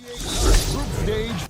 Group stage.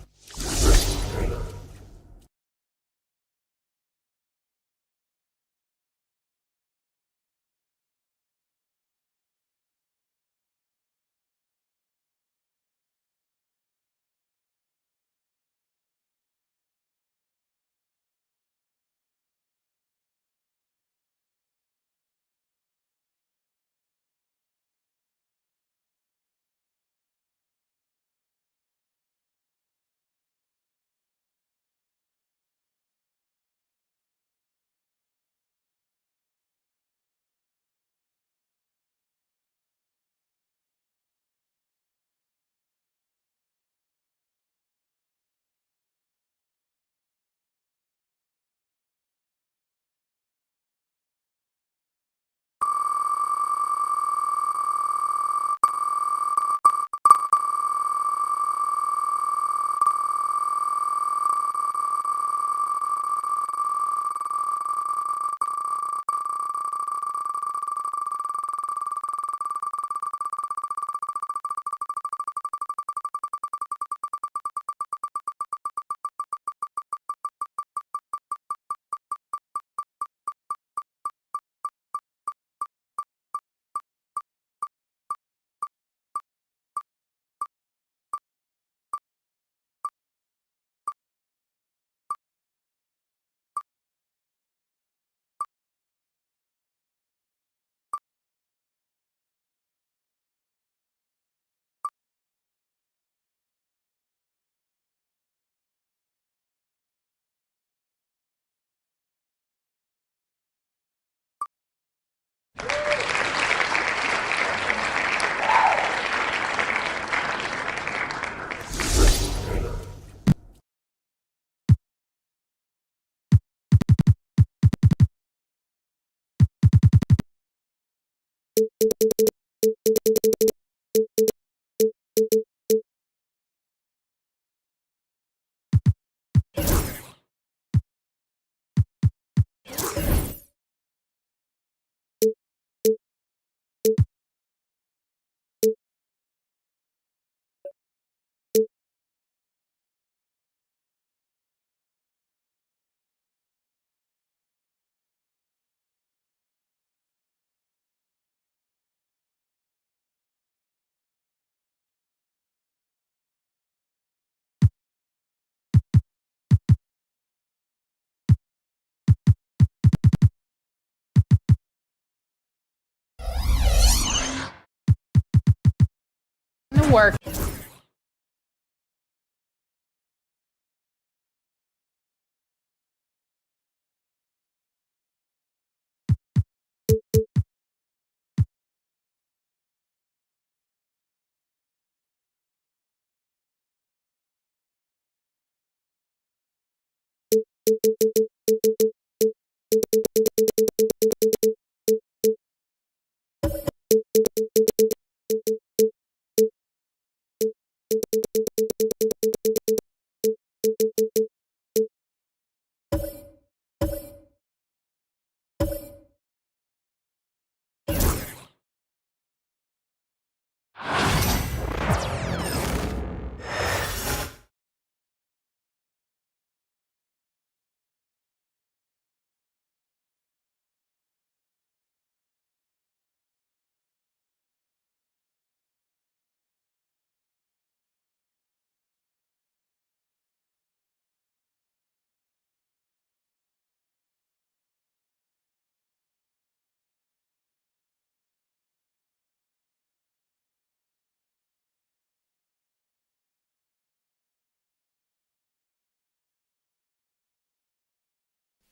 Work.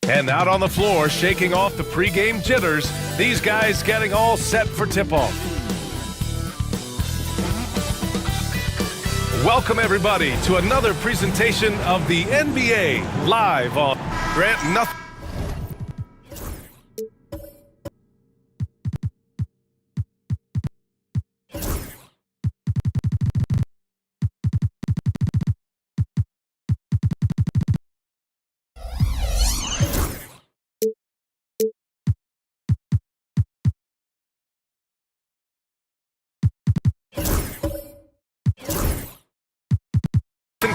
And out on the floor, shaking off the pregame jitters, these guys getting all set for tip-off. Welcome, everybody, to another presentation of the NBA live on Grant Nothing.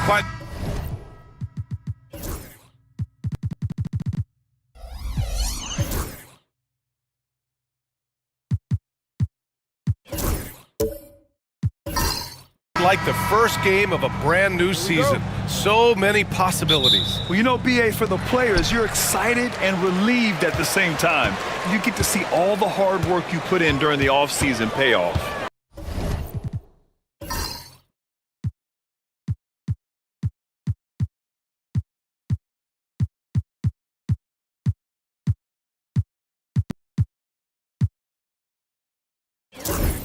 But like the first game of a brand new season. So many possibilities. Well, you know, BA, for the players, you're excited and relieved at the same time. You get to see all the hard work you put in during the offseason pay off.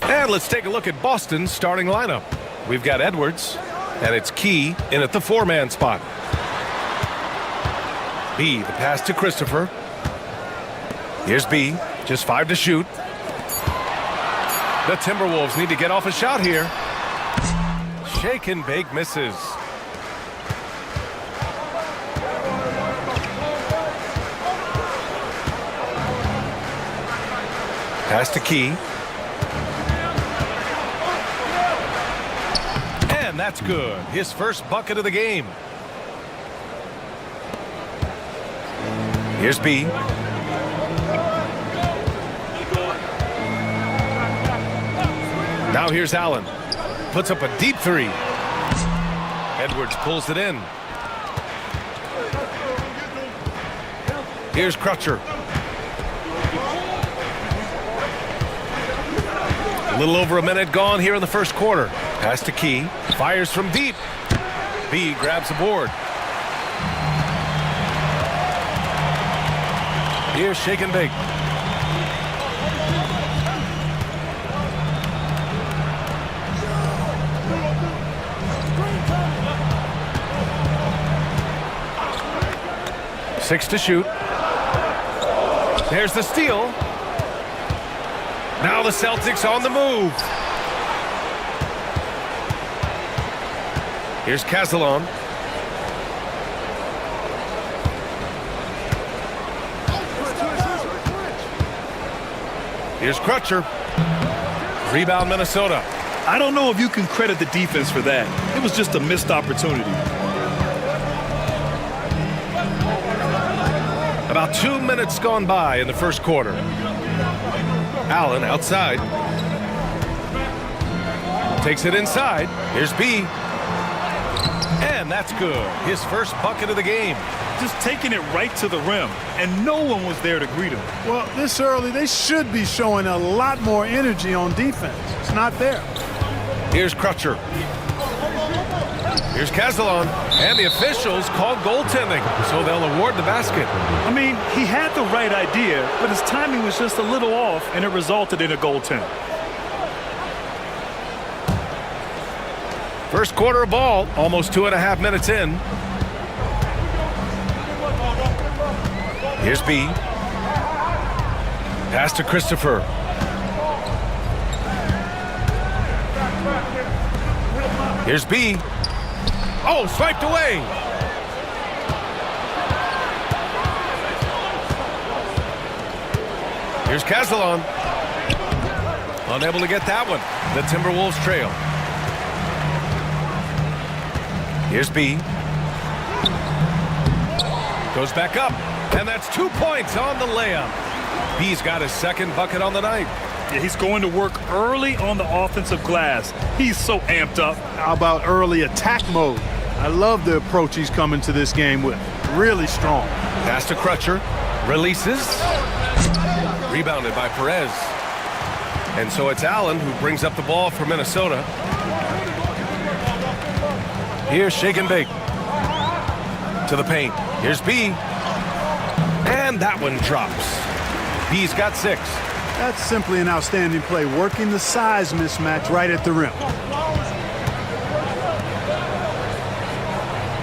And let's take a look at Boston's starting lineup. We've got Edwards, and it's Key in at the 4-man spot. B, the pass to Christopher. Here's B, just 5 to shoot. The Timberwolves need to get off a shot here. Shake and bake misses. Pass to Key. And that's good. His first bucket of the game. Here's B. Now here's Allen. Puts up a deep 3. Edwards pulls it in. Here's Crutcher. A little over a minute gone here in the first quarter. Pass to Key. Fires from deep. B grabs the board. Here's shake and bake. Six to shoot. There's the steal. Now the Celtics on the move. Here's Castellon. Here's Crutcher. Rebound Minnesota. I don't know if you can credit the defense for that. It was just a missed opportunity. About 2 minutes gone by in the first quarter. Allen outside. Takes it inside. Here's B. And that's good. His first bucket of the game. Just taking it right to the rim, and no one was there to greet him. Well, this early, they should be showing a lot more energy on defense. It's not there. Here's Crutcher. Here's Castellon. And the officials called goaltending, so they'll award the basket. I mean, he had the right idea, but his timing was just a little off, and it resulted in a goaltend. First quarter of ball, almost 2.5 minutes in. Here's B. Pass to Christopher. Here's B. Oh, swiped away. Here's Castellon. Unable to get that one. The Timberwolves trail. Here's B. Goes back up. And that's 2 points on the layup. B's got his second bucket on the night. Yeah, he's going to work early on the offensive glass. He's so amped up. How about early attack mode? I love the approach he's coming to this game with. Really strong. Pass to Crutcher. Releases. Rebounded by Perez. And so it's Allen who brings up the ball for Minnesota. Here's shake and bake. To the paint. Here's B. And that one drops. B's got 6. That's simply an outstanding play, working the size mismatch right at the rim.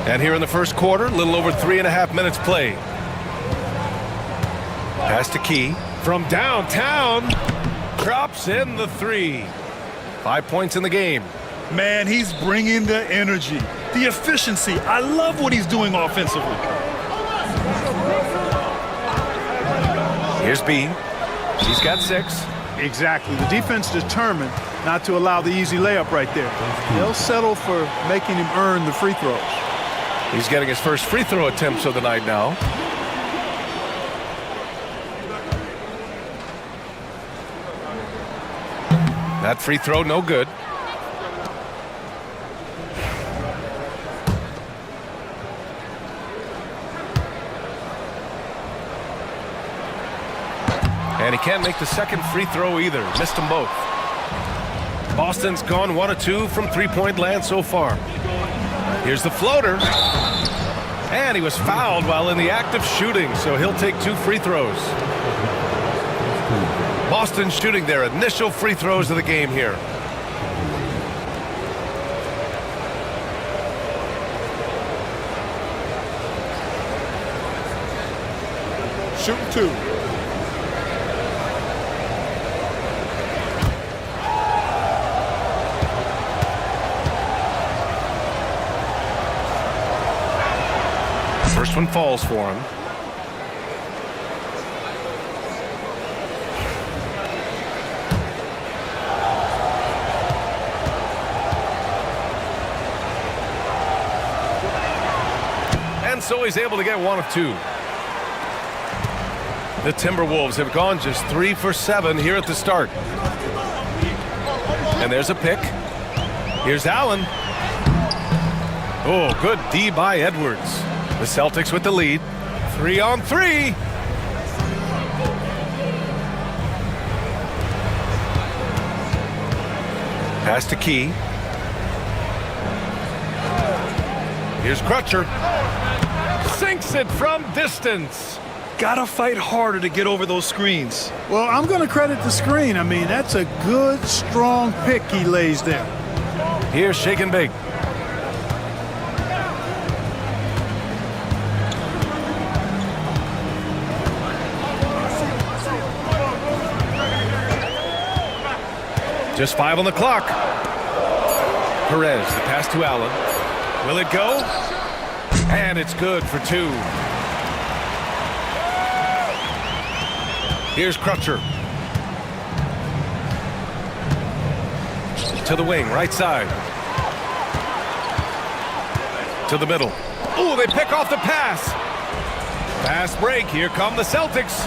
And here in the first quarter, a little over 3.5 minutes played. Pass to Key. From downtown, drops in the 3. 5 points in the game. Man, he's bringing the energy, the efficiency. I love what he's doing offensively. Here's B. He's got 6. Exactly. The defense determined not to allow the easy layup right there. They'll settle for making him earn the free throws. He's getting his first free throw attempts of the night now. That free throw, no good. And he can't make the second free throw either. Missed them both. Boston's gone 1 of 2 from three-point land so far. Here's the floater. And he was fouled while in the act of shooting, so he'll take 2 free throws. Boston shooting their initial free throws of the game here. Shooting 2. First one falls for him. And so he's able to get 1 of 2. The Timberwolves have gone just 3 for 7 here at the start. And there's a pick. Here's Allen. Oh, good D by Edwards. The Celtics with the lead. 3 on 3. Pass to Key. Here's Crutcher. Sinks it from distance. Gotta fight harder to get over those screens. Well, I'm going to credit the screen. I mean, that's a good, strong pick he lays there. Here's Shake and Bake. Just 5 on the clock. Perez, the pass to Allen. Will it go? And it's good for 2. Here's Crutcher. To the wing, right side. To the middle. Oh, they pick off the pass. Fast break. Here come the Celtics.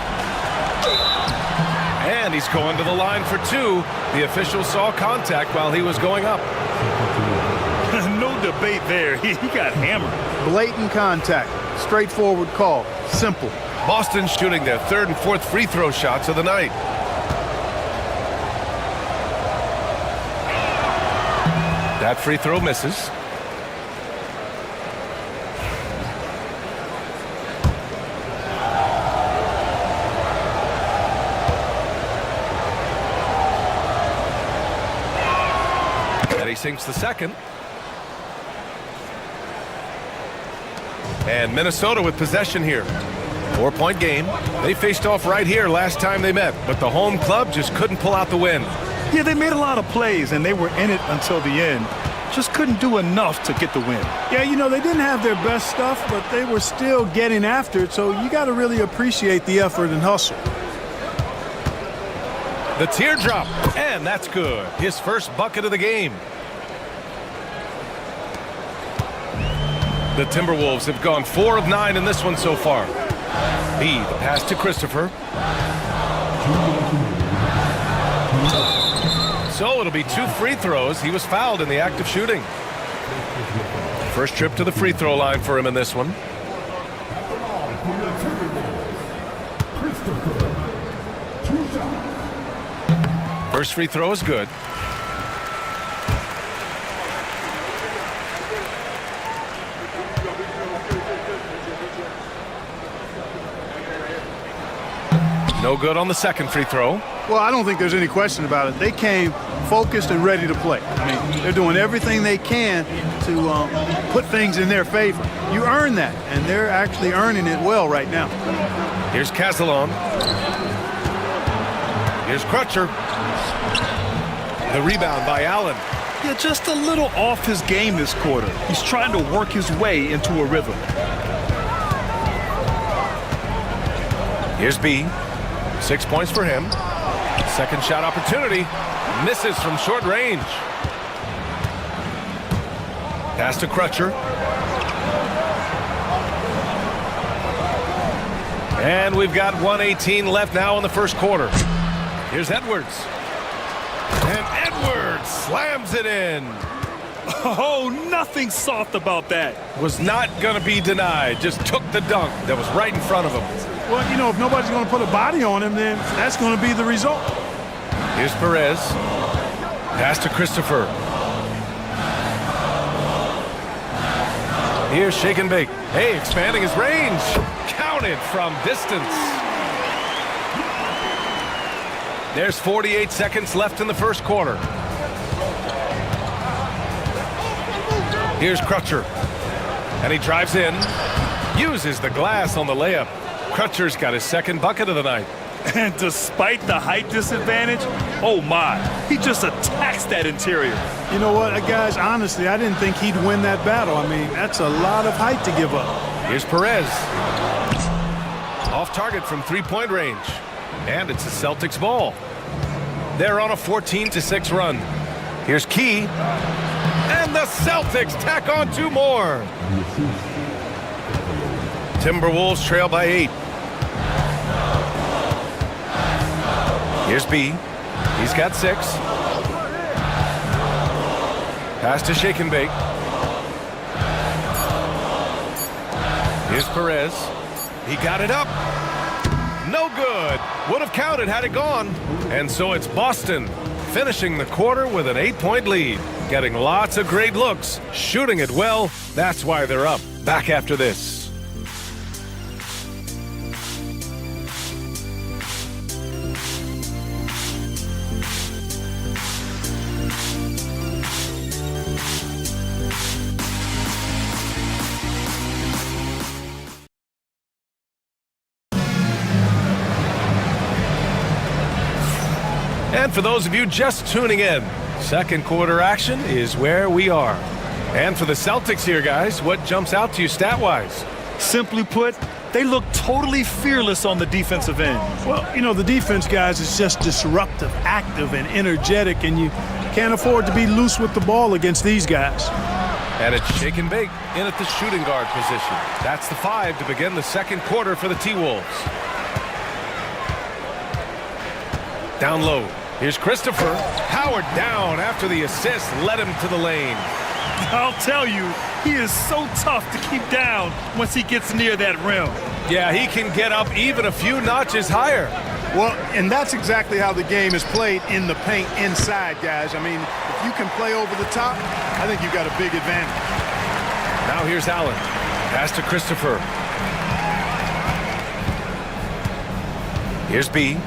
And he's going to the line for 2. The official saw contact while he was going up. No debate there. He got hammered. Blatant contact. Straightforward call. Simple. Boston shooting their 3rd and 4th free throw shots of the night. That free throw misses. And he sinks the second. And Minnesota with possession here. 4-point game. They faced off right here last time they met, but the home club just couldn't pull out the win. Yeah, they made a lot of plays, and they were in it until the end. Just couldn't do enough to get the win. Yeah, you know, they didn't have their best stuff, but they were still getting after it, so you got to really appreciate the effort and hustle. The teardrop, and that's good. His first bucket of the game. The Timberwolves have gone 4 of 9 in this one so far. The pass to Christopher. So it'll be 2 free throws. He was fouled in the act of shooting. First trip to the free throw line for him in this one. First free throw is good. No good on the second free throw. Well, I don't think there's any question about it. They came focused and ready to play. I mean, they're doing everything they can to put things in their favor. You earn that, and they're actually earning it well right now. Here's Castellon. Here's Crutcher. The rebound by Allen. Yeah, just a little off his game this quarter. He's trying to work his way into a rhythm. Here's B. 6 points for him. Second shot opportunity. Misses from short range. Pass to Crutcher. And we've got 1:18 left now in the first quarter. Here's Edwards. And Edwards slams it in. Oh, nothing soft about that. Was not going to be denied. Just took the dunk that was right in front of him. Well, you know, if nobody's going to put a body on him, then that's going to be the result. Here's Perez. Pass to Christopher. Here's Shake and Bake. Hey, expanding his range. Counted from distance. There's 48 seconds left in the first quarter. Here's Crutcher. And he drives in. Uses the glass on the layup. Crutcher's got his second bucket of the night. And despite the height disadvantage, oh my, he just attacks that interior. You know what, guys, honestly, I didn't think he'd win that battle. I mean, that's a lot of height to give up. Here's Perez. Off target from three-point range. And it's the Celtics ball. They're on a 14-6 run. Here's Key. And the Celtics tack on 2 more. Timberwolves trail by 8. Here's B. He's got 6. Pass to Shake and Bake. Here's Perez. He got it up. No good. Would have counted had it gone. And so it's Boston finishing the quarter with an 8-point lead. Getting lots of great looks. Shooting it well. That's why they're up. Back after this. And for those of you just tuning in, second quarter action is where we are. And for the Celtics here, guys, what jumps out to you stat-wise? Simply put, they look totally fearless on the defensive end. Well, you know, the defense, guys, is just disruptive, active, and energetic, and you can't afford to be loose with the ball against these guys. And it's Shake and Bake in at the shooting guard position. That's the 5 to begin the second quarter for the T-Wolves. Down low. Here's Christopher. Howard down after the assist led him to the lane. I'll tell you, he is so tough to keep down once he gets near that rim. Yeah, he can get up even a few notches higher. Well, and that's exactly how the game is played in the paint inside, guys. I mean, if you can play over the top, I think you've got a big advantage. Now here's Allen. Pass to Christopher. Here's B.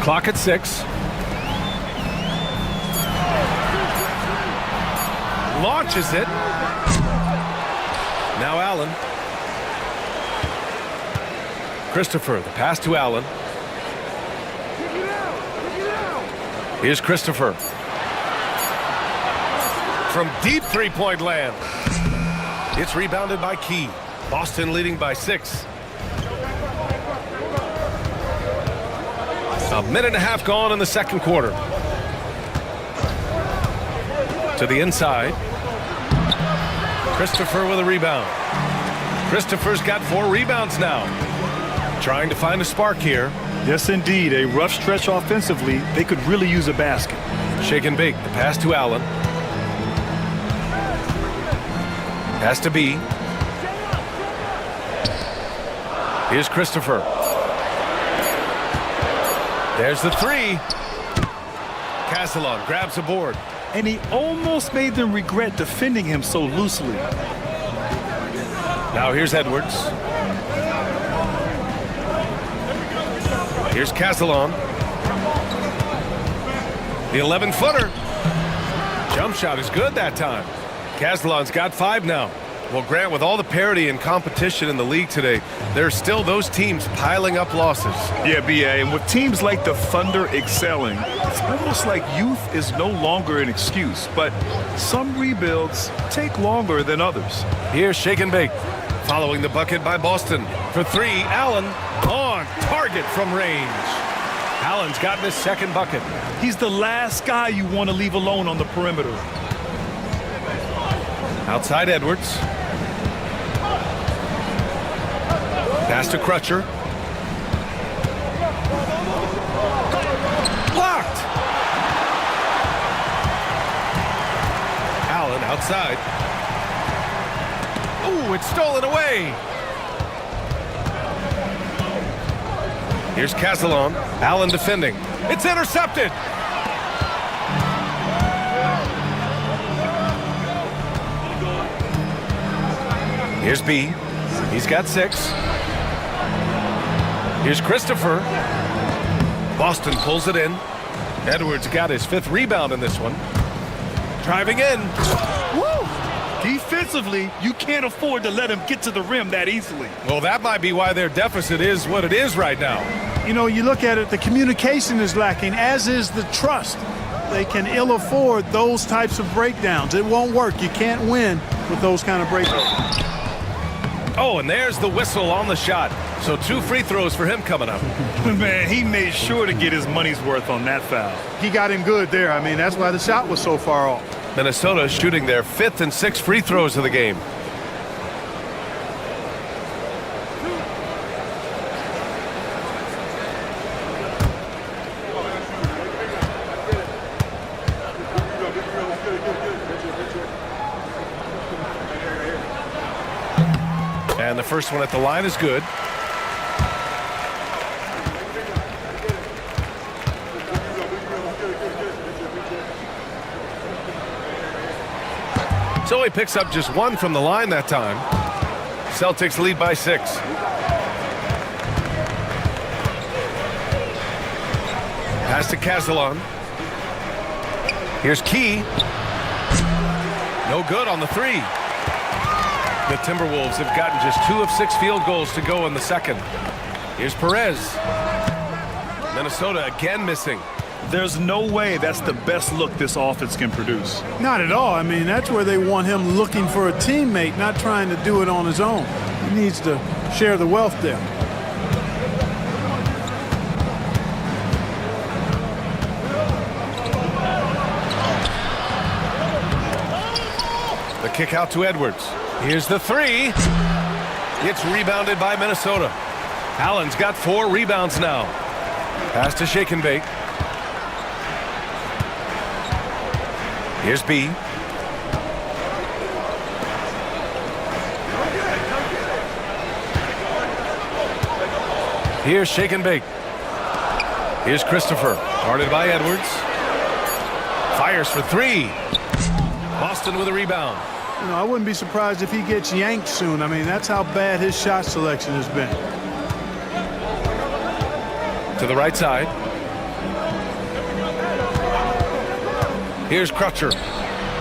Clock at 6. Launches it. Now Allen. Christopher, the pass to Allen. Here's Christopher. From deep three-point land. It's rebounded by Key. Boston leading by 6. A minute and a half gone in the second quarter. To the inside. Christopher with a rebound. Christopher's got 4 rebounds now. Trying to find a spark here. Yes, indeed. A rough stretch offensively. They could really use a basket. Shake and Bake. The pass to Allen. Pass to B. Here's Christopher. There's the 3. Castellon grabs a board. And he almost made them regret defending him so loosely. Now here's Edwards. Here's Castellon. The 11-footer. Jump shot is good that time. Castellon's got 5 now. Well, Grant, with all the parity and competition in the league today, there's still those teams piling up losses. Yeah, B.A., and with teams like the Thunder excelling, it's almost like youth is no longer an excuse, but some rebuilds take longer than others. Here's Shake and Bake. Following the bucket by Boston. For three, Allen on target from range. Allen's gotten his second bucket. He's the last guy you want to leave alone on the perimeter. Outside Edwards. Pass to Crutcher. Blocked. Allen outside. Ooh, it's stolen away. Here's Castellon. Allen defending. It's intercepted. Here's B. He's got 6. Here's Christopher. Boston pulls it in. Edwards got his 5th rebound in this one. Driving in. Woo! Defensively, you can't afford to let him get to the rim that easily. Well, that might be why their deficit is what it is right now. You know, you look at it, the communication is lacking, as is the trust. They can ill afford those types of breakdowns. It won't work. You can't win with those kind of breakdowns. Oh, and there's the whistle on the shot. So 2 free throws for him coming up. Man, he made sure to get his money's worth on that foul. He got him good there. I mean, that's why the shot was so far off. Minnesota shooting their 5th and 6th free throws of the game. And the first one at the line is good. So he picks up just 1 from the line that time. Celtics lead by 6. Pass to Castellon. Here's Key. No good on the 3. The Timberwolves have gotten just 2 of 6 field goals to go in the second. Here's Perez. Minnesota again missing. There's no way that's the best look this offense can produce. Not at all. I mean, that's where they want him looking for a teammate, not trying to do it on his own. He needs to share the wealth there. The kick out to Edwards. Here's the 3. It's rebounded by Minnesota. Allen's got 4 rebounds now. Pass to Shake and Bake. Here's B. Here's Shake and Bake. Here's Christopher. Guarded by Edwards. Fires for 3. Boston with a rebound. You know, I wouldn't be surprised if he gets yanked soon. I mean, that's how bad his shot selection has been. To the right side. Here's Crutcher.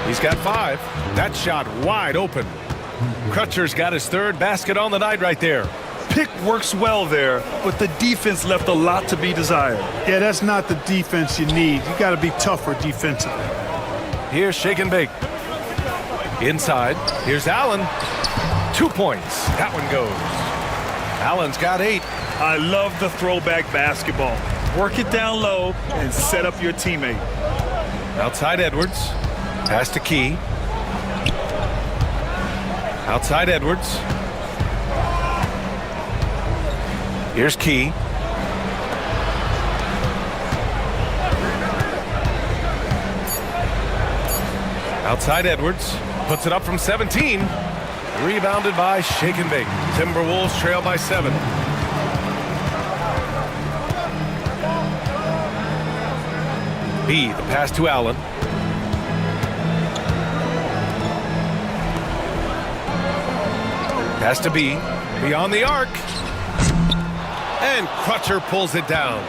He's got 5. That shot wide open. Crutcher's got his 3rd basket on the night right there. Pick works well there, but the defense left a lot to be desired. Yeah, that's not the defense you need. You got to be tougher defensively. Here's Shake and Bake. Inside. Here's Allen. 2 points. That one goes. Allen's got 8. I love the throwback basketball. Work it down low and set up your teammate. Outside Edwards. Pass to Key. Outside Edwards. Here's Key. Outside Edwards. Puts it up from 17. Rebounded by Shake and Bake. Timberwolves trail by 7. B, the pass to Allen. Pass to B. Beyond the arc. And Crutcher pulls it down.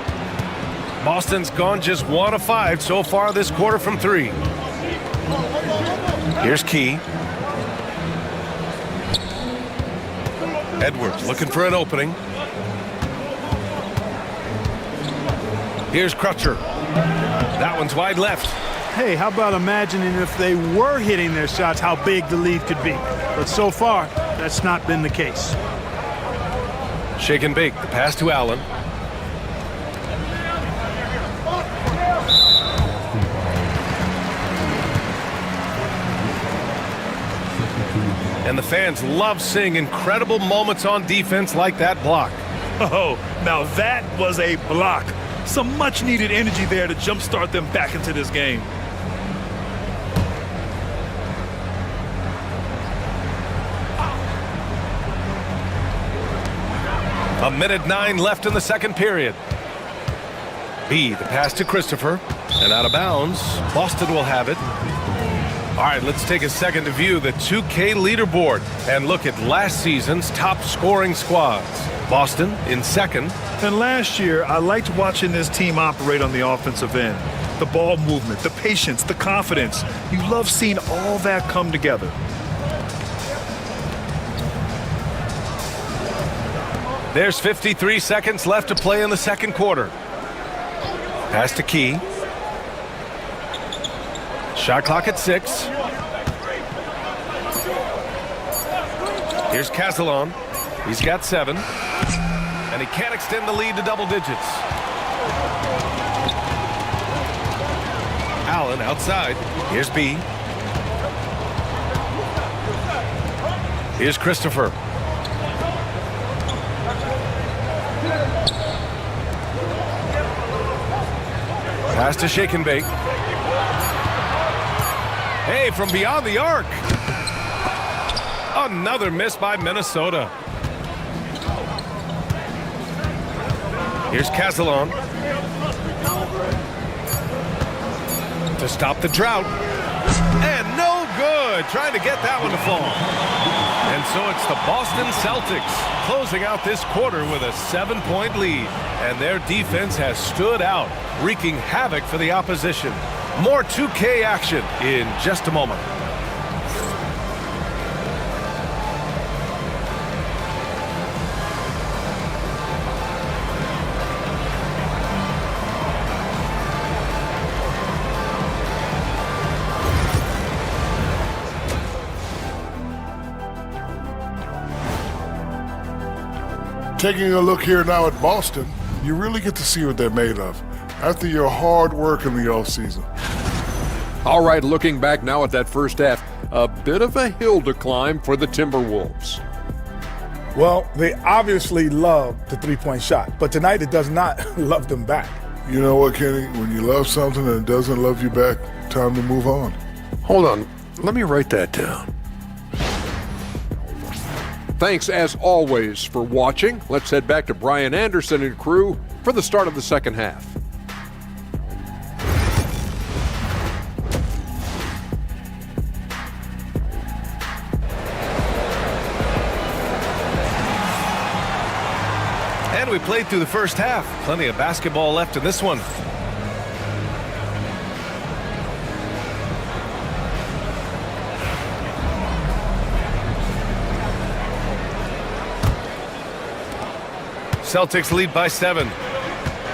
Boston's gone just 1 of 5 so far this quarter from 3. Here's Key. Edwards looking for an opening. Here's Crutcher. That one's wide left. Hey, how about imagining if they were hitting their shots, how big the lead could be? But so far, that's not been the case. Shake and bake. The pass to Allen. And the fans love seeing incredible moments on defense like that block. Oh, now that was a block. Some much-needed energy there to jumpstart them back into this game. A minute 9 left in the second period. B, the pass to Christopher. And out of bounds. Boston will have it. All right, let's take a second to view the 2K leaderboard and look at last season's top scoring squads. Boston in second. And last year, I liked watching this team operate on the offensive end. The ball movement, the patience, the confidence. You love seeing all that come together. There's 53 seconds left to play in the second quarter. Pass to Key. Shot clock at 6. Here's Castellon. He's got 7. And he can't extend the lead to double digits. Allen outside. Here's B. Here's Christopher. Pass to Shake and Bake. Hey, from beyond the arc. Another miss by Minnesota. Here's Castellon. To stop the drought. And no good. Trying to get that one to fall. And so it's the Boston Celtics closing out this quarter with a 7-point lead. And their defense has stood out, wreaking havoc for the opposition. More 2K action in just a moment. Taking a look here now at Boston, you really get to see what they're made of after your hard work in the offseason. All right, looking back now at that first half, a bit of a hill to climb for the Timberwolves. Well, they obviously love the three-point shot, but tonight it does not love them back. You know what, Kenny? When you love something and it doesn't love you back, time to move on. Hold on, let me write that down. Thanks, as always, for watching. Let's head back to Brian Anderson and crew for the start of the second half. And we played through the first half. Plenty of basketball left in this one. Celtics lead by 7.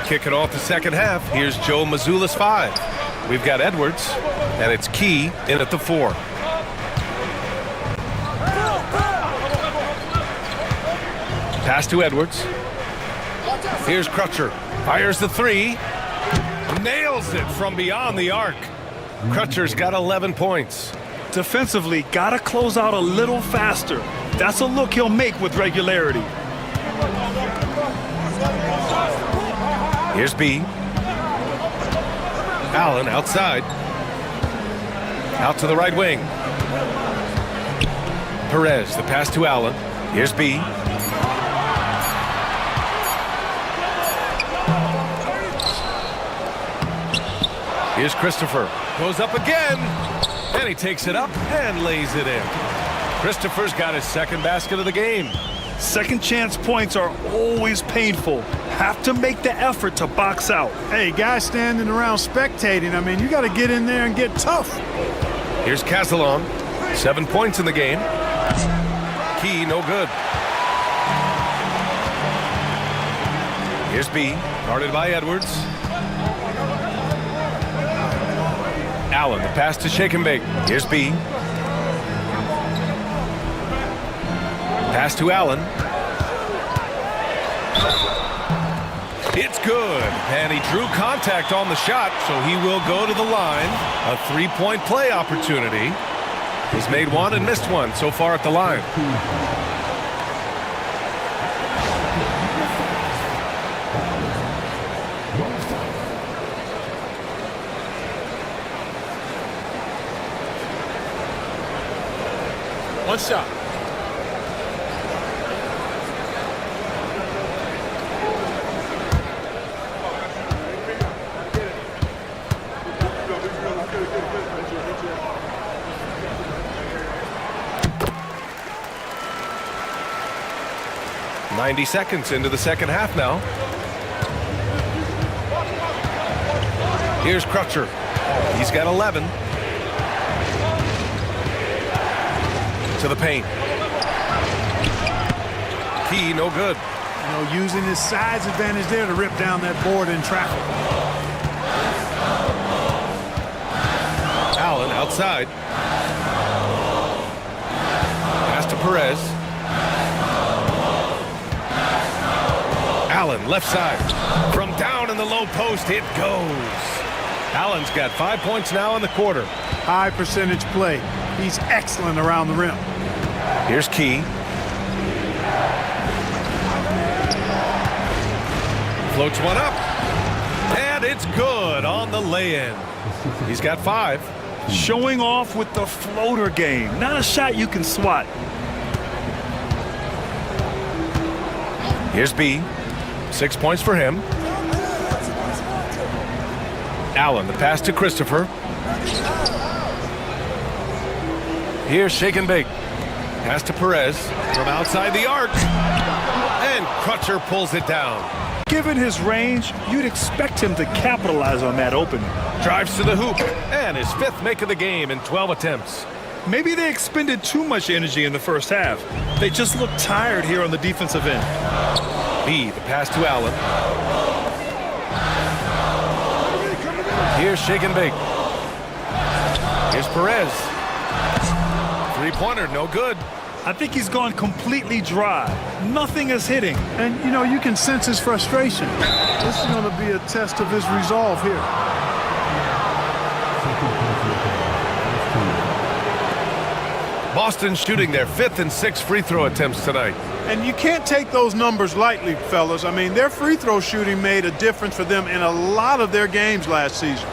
Kicking off the second half. Here's Joe Mazzulla's 5. We've got Edwards, and it's Key in at the 4. Pass to Edwards. Here's Crutcher. Fires the 3. Nails it from beyond the arc. Crutcher's got 11 points. Defensively, gotta close out a little faster. That's a look he'll make with regularity. Here's B. Allen outside. Out to the right wing. Perez, the pass to Allen. Here's B. Here's Christopher. Goes up again. And he takes it up and lays it in. Christopher's got his second basket of the game. Second chance points are always painful. Have to make the effort to box out. Hey, guys standing around spectating, I mean, you got to get in there and get tough. Here's Castellon. 7 points in the game. Key, no good. Here's B. Guarded by Edwards. Allen, the pass to Shake and Bake. Here's B. Pass to Allen. It's good, and he drew contact on the shot, so he will go to the line. A three-point play opportunity. He's made one and missed one so far at the line. One shot. .90 seconds into the second half now. Here's Crutcher. He's got 11. To the paint. Key, no good. You know, using his size advantage there to rip down that board in traffic. Allen outside. Pass to Perez. Allen left side. From down in the low post, it goes. Allen's got 5 points now in the quarter. High percentage play. He's excellent around the rim. Here's Key. Floats one up. And it's good on the lay-in. He's got 5. Showing off with the floater game. Not a shot you can swat. Here's B. 6 points for him. Allen, the pass to Christopher. Here's Shake and Bake. Pass to Perez from outside the arc. And Crutcher pulls it down. Given his range, you'd expect him to capitalize on that opening. Drives to the hoop. And his 5th make of the game in 12 attempts. Maybe they expended too much energy in the first half. They just look tired here on the defensive end. B, the pass to Allen. Here's Shake and Bake. Here's Perez. Three-pointer, no good. I think he's gone completely dry. Nothing is hitting. And, you know, you can sense his frustration. This is going to be a test of his resolve here. Boston shooting their 5th and 6th free throw attempts tonight. And you can't take those numbers lightly, fellas. I mean, their free throw shooting made a difference for them in a lot of their games last season.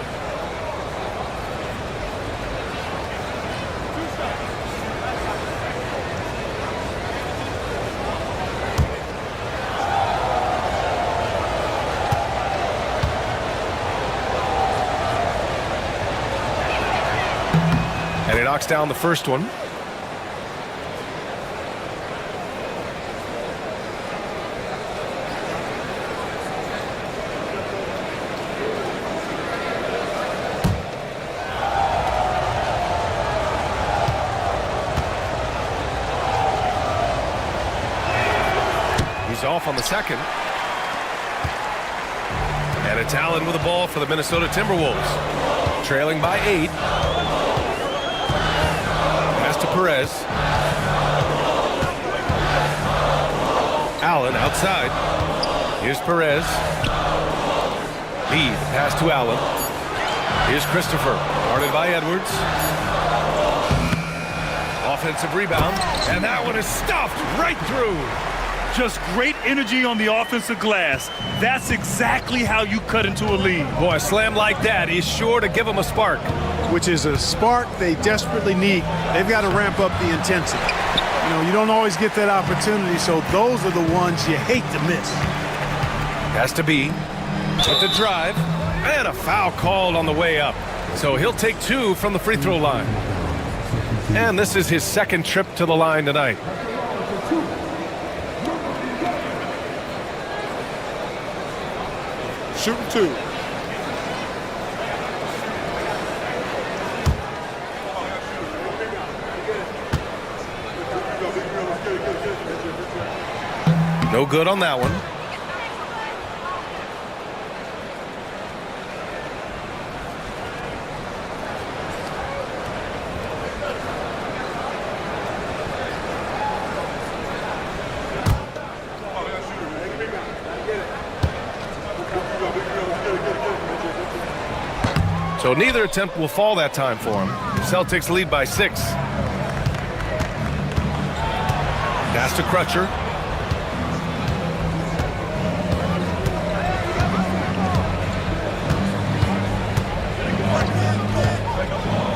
And he knocks down the first one. He's off on the second. And it's Allen with the ball for the Minnesota Timberwolves. Trailing by 8. To Perez. Allen outside. Here's Perez. B, the pass to Allen. Here's Christopher. Guarded by Edwards. Offensive rebound. And that one is stuffed right through. Just great energy on the offensive glass. That's exactly how you cut into a lead. Boy, a slam like that is sure to give them a spark. Which is a spark they desperately need. They've got to ramp up the intensity. You know, you don't always get that opportunity, so those are the ones you hate to miss. Has to be with the drive, and a foul called on the way up. So he'll take 2 from the free throw line. And this is his 2nd trip to the line tonight. Shooting 2. No good on that one. So neither attempt will fall that time for him. Celtics lead by 6. Pass to Crutcher.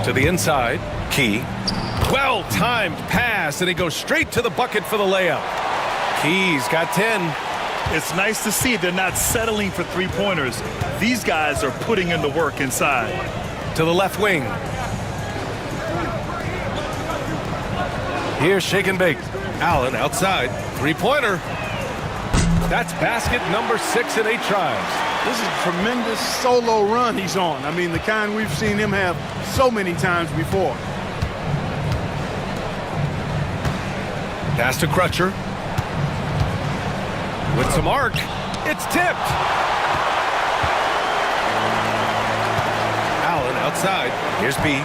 To the inside. Key. Well-timed pass, and he goes straight to the bucket for the layup. Key's got 10. It's nice to see they're not settling for three-pointers. These guys are putting in the work inside. To the left wing. Here's shake and bake. Allen outside. Three-pointer. That's basket number 6 in 8 tries. This is a tremendous solo run he's on. I mean, the kind we've seen him have so many times before. Pass to Crutcher. With some arc. It's tipped. Allen outside. Here's B.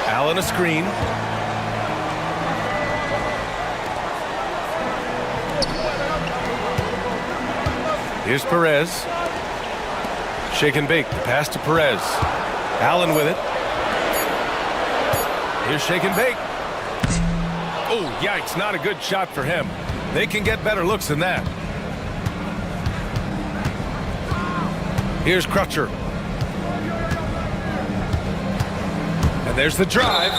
Allen a screen. Here's Perez. Shake and bake. The pass to Perez. Allen with it. Here's shake and bake. Oh, yikes. Not a good shot for him. They can get better looks than that. Here's Crutcher. And there's the drive.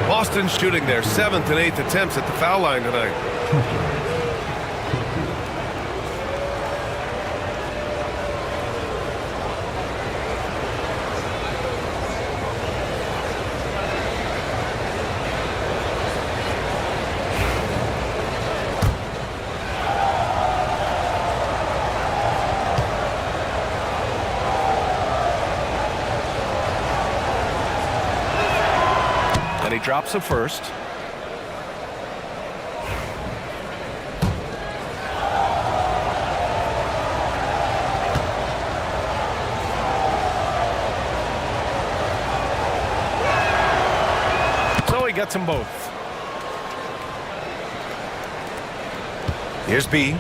Boston shooting their 7th and 8th attempts at the foul line tonight. He drops a first. So he gets them both. Here's B.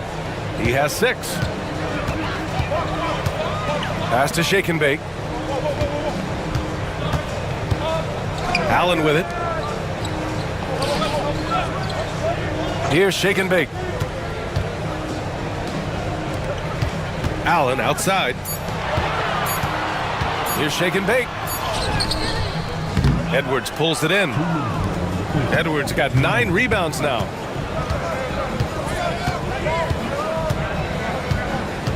He has 6. Pass to shake and bake. Allen with it. Here's shake and bake. Allen outside. Here's shake and bake. Edwards pulls it in. Edwards got 9 rebounds now.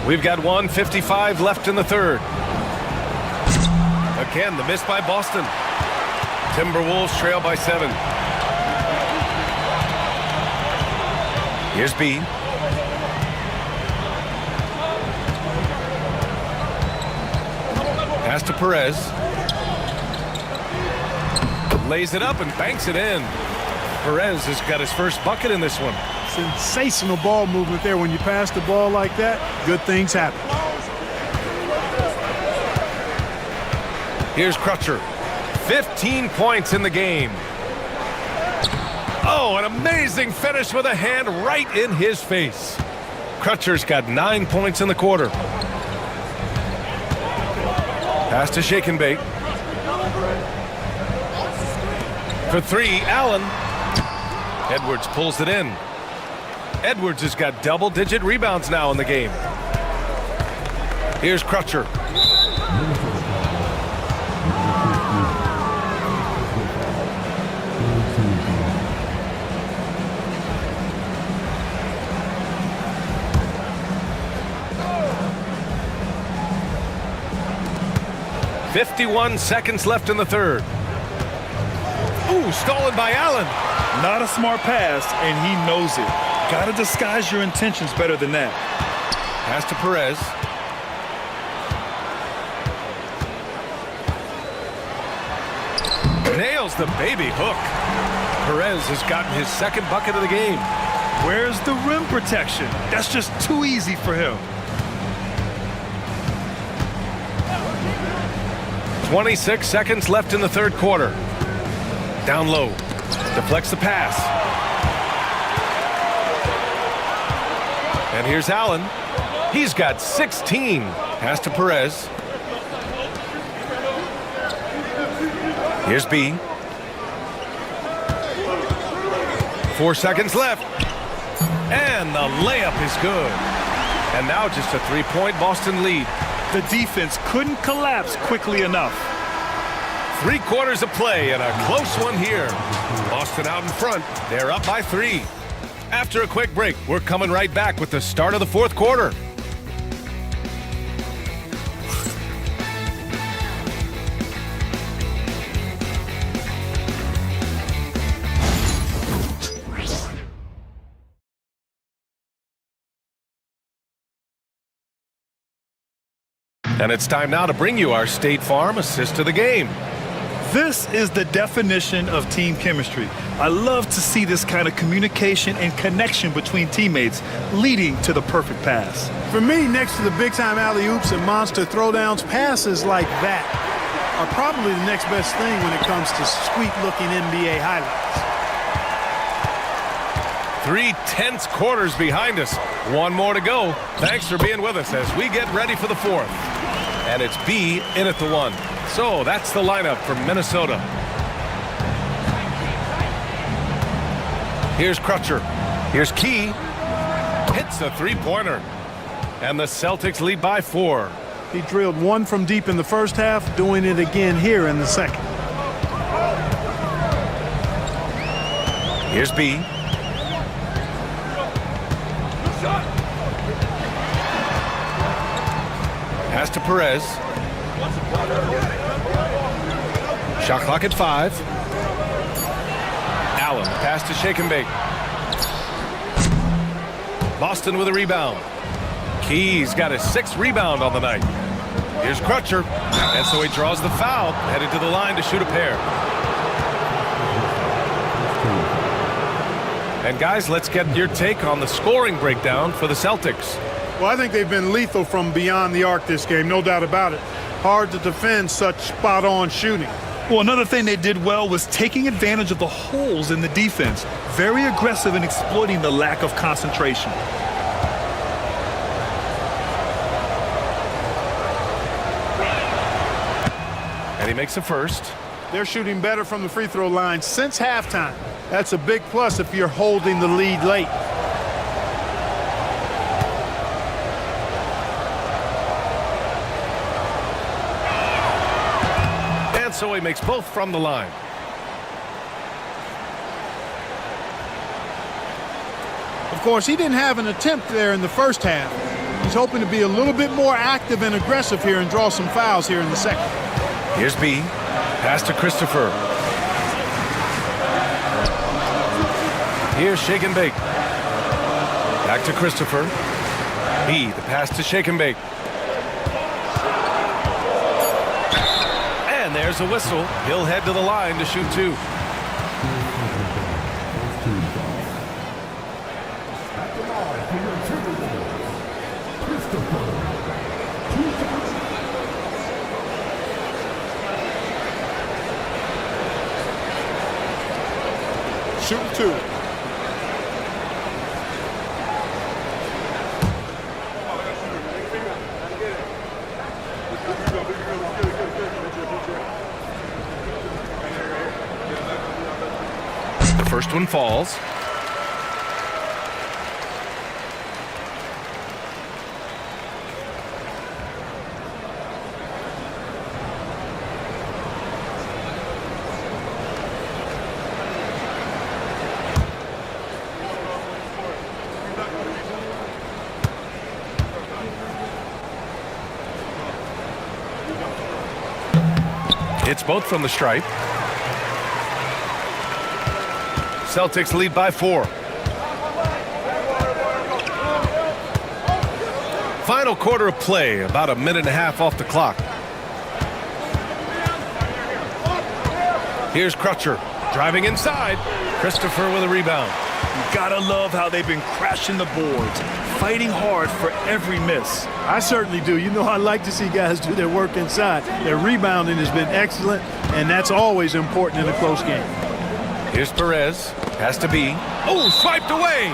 We've got 1:55 left in the third. Again, the miss by Boston. Timberwolves trail by 7. Here's B. Pass to Perez. Lays it up and banks it in. Perez has got his first bucket in this one. Sensational ball movement there. When you pass the ball like that, good things happen. Here's Crutcher. 15 points in the game. Oh, an amazing finish with a hand right in his face. Crutcher's got 9 points in the quarter. Pass to shake and bake. For 3, Allen. Edwards pulls it in. Edwards has got double-digit rebounds now in the game. Here's Crutcher. .51 seconds left in the third. Ooh, stolen by Allen. Not a smart pass, and he knows it. Got to disguise your intentions better than that. Pass to Perez. Nails the baby hook. Perez has gotten his second bucket of the game. Where's the rim protection? That's just too easy for him. 26 seconds left in the third quarter. Down low. Deflects the pass. And here's Allen. He's got 16. Pass to Perez. Here's B. 4 seconds left. And the layup is good. And now just a three-point Boston lead. The defense couldn't collapse quickly enough. 3 quarters of play and a close one here. Boston out in front. They're up by 3. After a quick break, we're coming right back with the start of the 4th quarter. And it's time now to bring you our State Farm assist of the game. This is the definition of team chemistry. I love to see this kind of communication and connection between teammates leading to the perfect pass. For me, next to the big-time alley-oops and monster throwdowns, passes like that are probably the next best thing when it comes to sweet-looking NBA highlights. 3 tense quarters behind us. 1 more to go. Thanks for being with us as we get ready for the 4th. And it's B in at the 1. So that's the lineup for Minnesota. Here's Crutcher. Here's Key. Hits a three-pointer. And the Celtics lead by 4. He drilled 1 from deep in the first half, doing it again here in the second. Here's B. Pass to Perez. Shot clock at 5. Allen, pass to Shake and Bake. Boston with a rebound. Key's got his 6th rebound on the night. Here's Crutcher. And so he draws the foul, headed to the line to shoot a pair. And guys, let's get your take on the scoring breakdown for the Celtics. Well, I think they've been lethal from beyond the arc this game, no doubt about it. Hard to defend such spot-on shooting. Well, another thing they did well was taking advantage of the holes in the defense. Very aggressive in exploiting the lack of concentration. And he makes a first. They're shooting better from the free throw line since halftime. That's a big plus if you're holding the lead late. And so he makes both from the line. Of course, he didn't have an attempt there in the first half. He's hoping to be a little bit more active and aggressive here and draw some fouls here in the second. Here's B. Pass to Christopher. Here's Shake and Bake. Back to Christopher. B, the pass to Shake and Bake. And there's a whistle. He'll head to the line to shoot 2. Shooting 2. The first one falls. It's both from the stripe. Celtics lead by 4. Final quarter of play, about a minute and a half off the clock. Here's Crutcher, driving inside. Christopher with a rebound. You gotta love how they've been crashing the boards, fighting hard for every miss. I certainly do. You know, I like to see guys do their work inside. Their rebounding has been excellent, and that's always important in a close game. Here's Perez. Has to be. Oh, swiped away.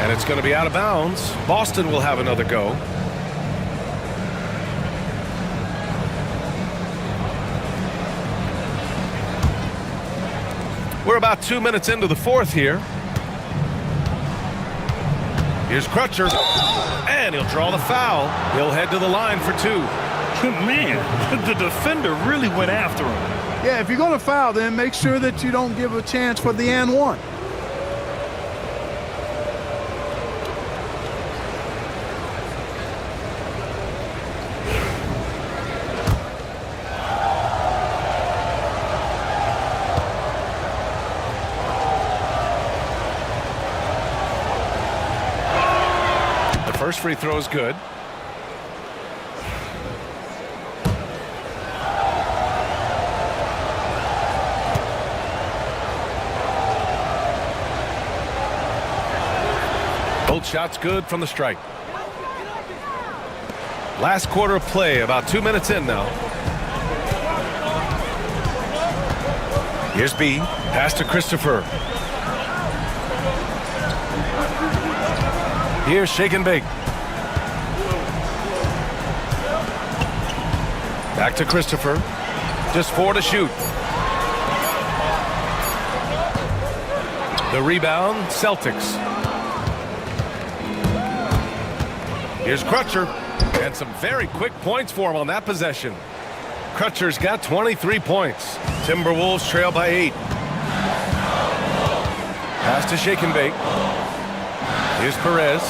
And it's going to be out of bounds. Boston will have another go. We're about 2 minutes into the fourth here. Here's Crutcher, and he'll draw the foul. He'll head to the line for 2. Man, the defender really went after him. Yeah, if you're going to foul, then make sure that you don't give a chance for the and one. The first free throw is good. Both shots good from the stripe. Last quarter of play, about 2 minutes in now. Here's B. Pass to Christopher. Here's Shake and Bake. Back to Christopher. Just 4 to shoot. The rebound, Celtics. Here's Crutcher, and some very quick points for him on that possession. Crutcher's got 23 points. Timberwolves trail by 8. Pass to Shake and Bake. Here's Perez.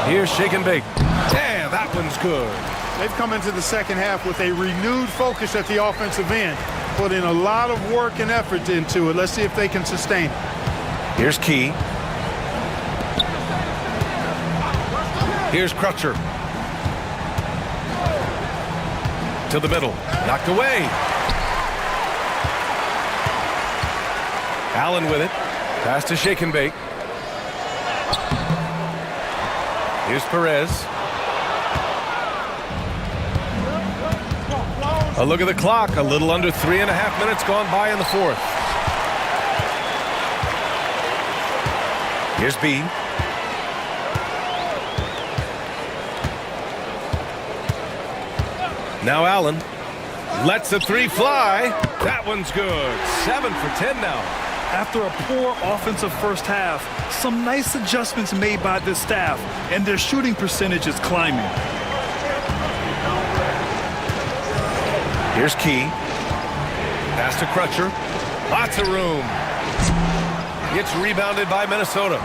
Here's Shake and Bake. Yeah, that one's good. They've come into the second half with a renewed focus at the offensive end. Put in a lot of work and effort into it. Let's see if they can sustain it. Here's Key. Here's Crutcher. To the middle. Knocked away. Allen with it. Pass to Shake and Bake. Here's Perez. A look at the clock. A little under 3.5 minutes gone by in the fourth. Here's B. Now Allen lets the 3 fly. That one's good. 7 for 10 now. After a poor offensive first half, some nice adjustments made by this staff, and their shooting percentage is climbing. Here's Key. Pass to Crutcher. Lots of room. Gets rebounded by Minnesota.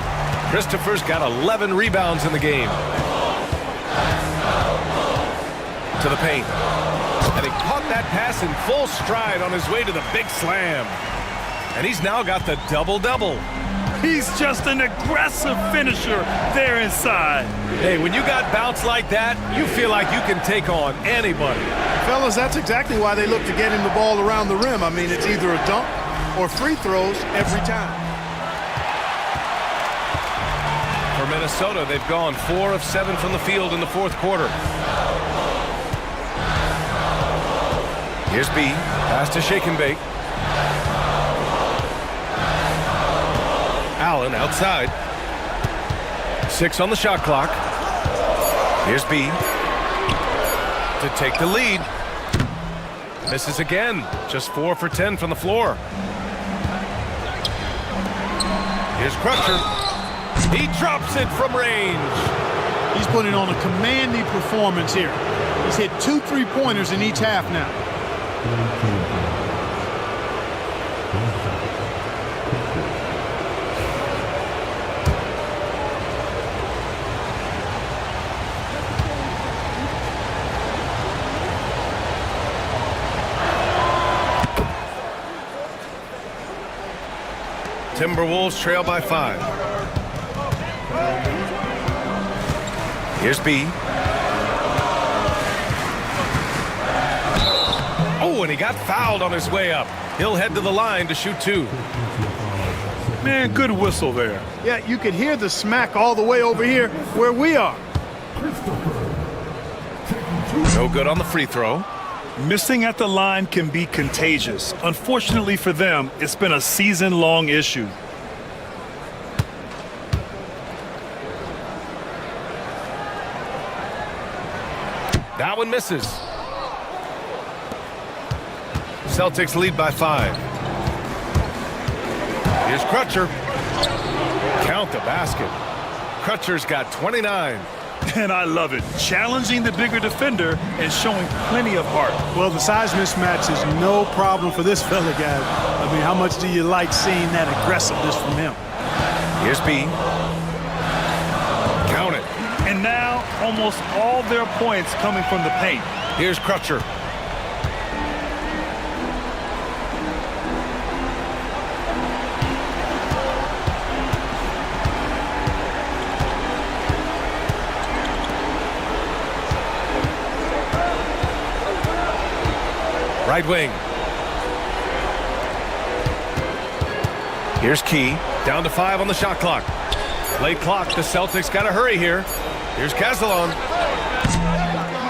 Christopher's got 11 rebounds in the game. To the paint. And he caught that pass in full stride on his way to the big slam. And he's now got the double-double. He's just an aggressive finisher there inside. Hey, when you got bounce like that, you feel like you can take on anybody. Fellas, that's exactly why they look to get him the ball around the rim. I mean, it's either a dunk or free throws every time. For Minnesota, they've gone 4 of 7 from the field in the fourth quarter. Here's B. Pass to Shake and Bake. Allen outside. 6 on the shot clock. Here's B. To take the lead. Misses again. Just 4 for 10 from the floor. Here's Crutcher. He drops it from range. He's putting on a commanding performance here. He's hit 2 3-pointers in each half now. Timberwolves trail by 5. Here's B. Oh, and he got fouled on his way up. He'll head to the line to shoot 2. Man, good whistle there. Yeah, you could hear the smack all the way over here where we are. No good on the free throw. Missing at the line can be contagious. Unfortunately for them, it's been a season-long issue. That one misses. Celtics lead by 5. Here's Crutcher. Count the basket. Crutcher's got 29. And I love it. Challenging the bigger defender and showing plenty of heart. Well, the size mismatch is no problem for this fella, guys. I mean, how much do you like seeing that aggressiveness from him? Here's B. Count it. And now almost all their points coming from the paint. Here's Crutcher. Right wing. Here's Key. Down to 5 on the shot clock. Late clock. The Celtics got to hurry here. Here's Castellon.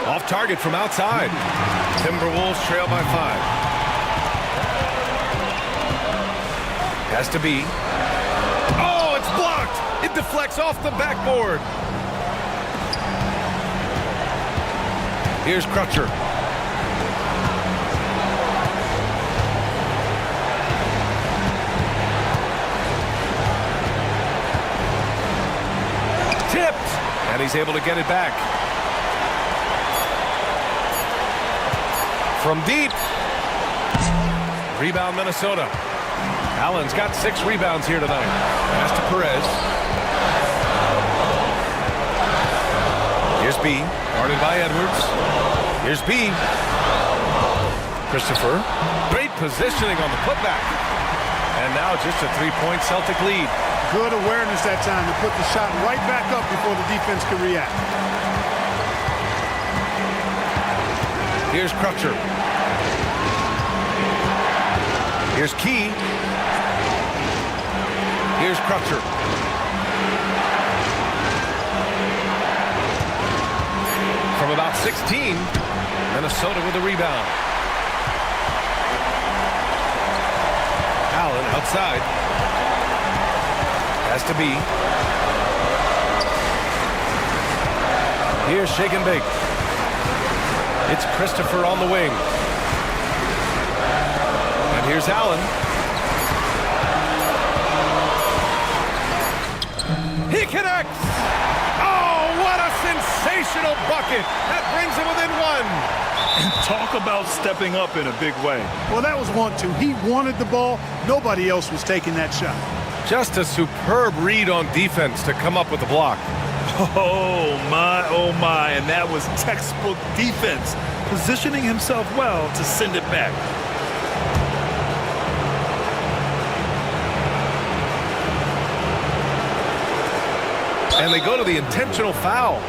Off target from outside. Timberwolves trail by 5. Has to be. Oh, it's blocked. It deflects off the backboard. Here's Crutcher. Tipped, and he's able to get it back. From deep. Rebound, Minnesota. Allen's got 6 rebounds here tonight. Pass to Perez. Here's B, guarded by Edwards. Here's B. Christopher. Great positioning on the putback. And now just a 3-point Celtic lead. Good awareness that time to put the shot right back up before the defense could react. Here's Crutcher. Here's Key. Here's Crutcher. From about 16, Minnesota with a rebound. Allen outside. Has to be. Here's shake and bake. It's Christopher on the wing. And here's Allen. He connects! Oh, what a sensational bucket! That brings him within 1. And talk about stepping up in a big way. Well, that was 1-2. He wanted the ball. Nobody else was taking that shot. Just a superb read on defense to come up with the block. Oh my, and that was textbook defense, positioning himself well to send it back. And they go to the intentional foul.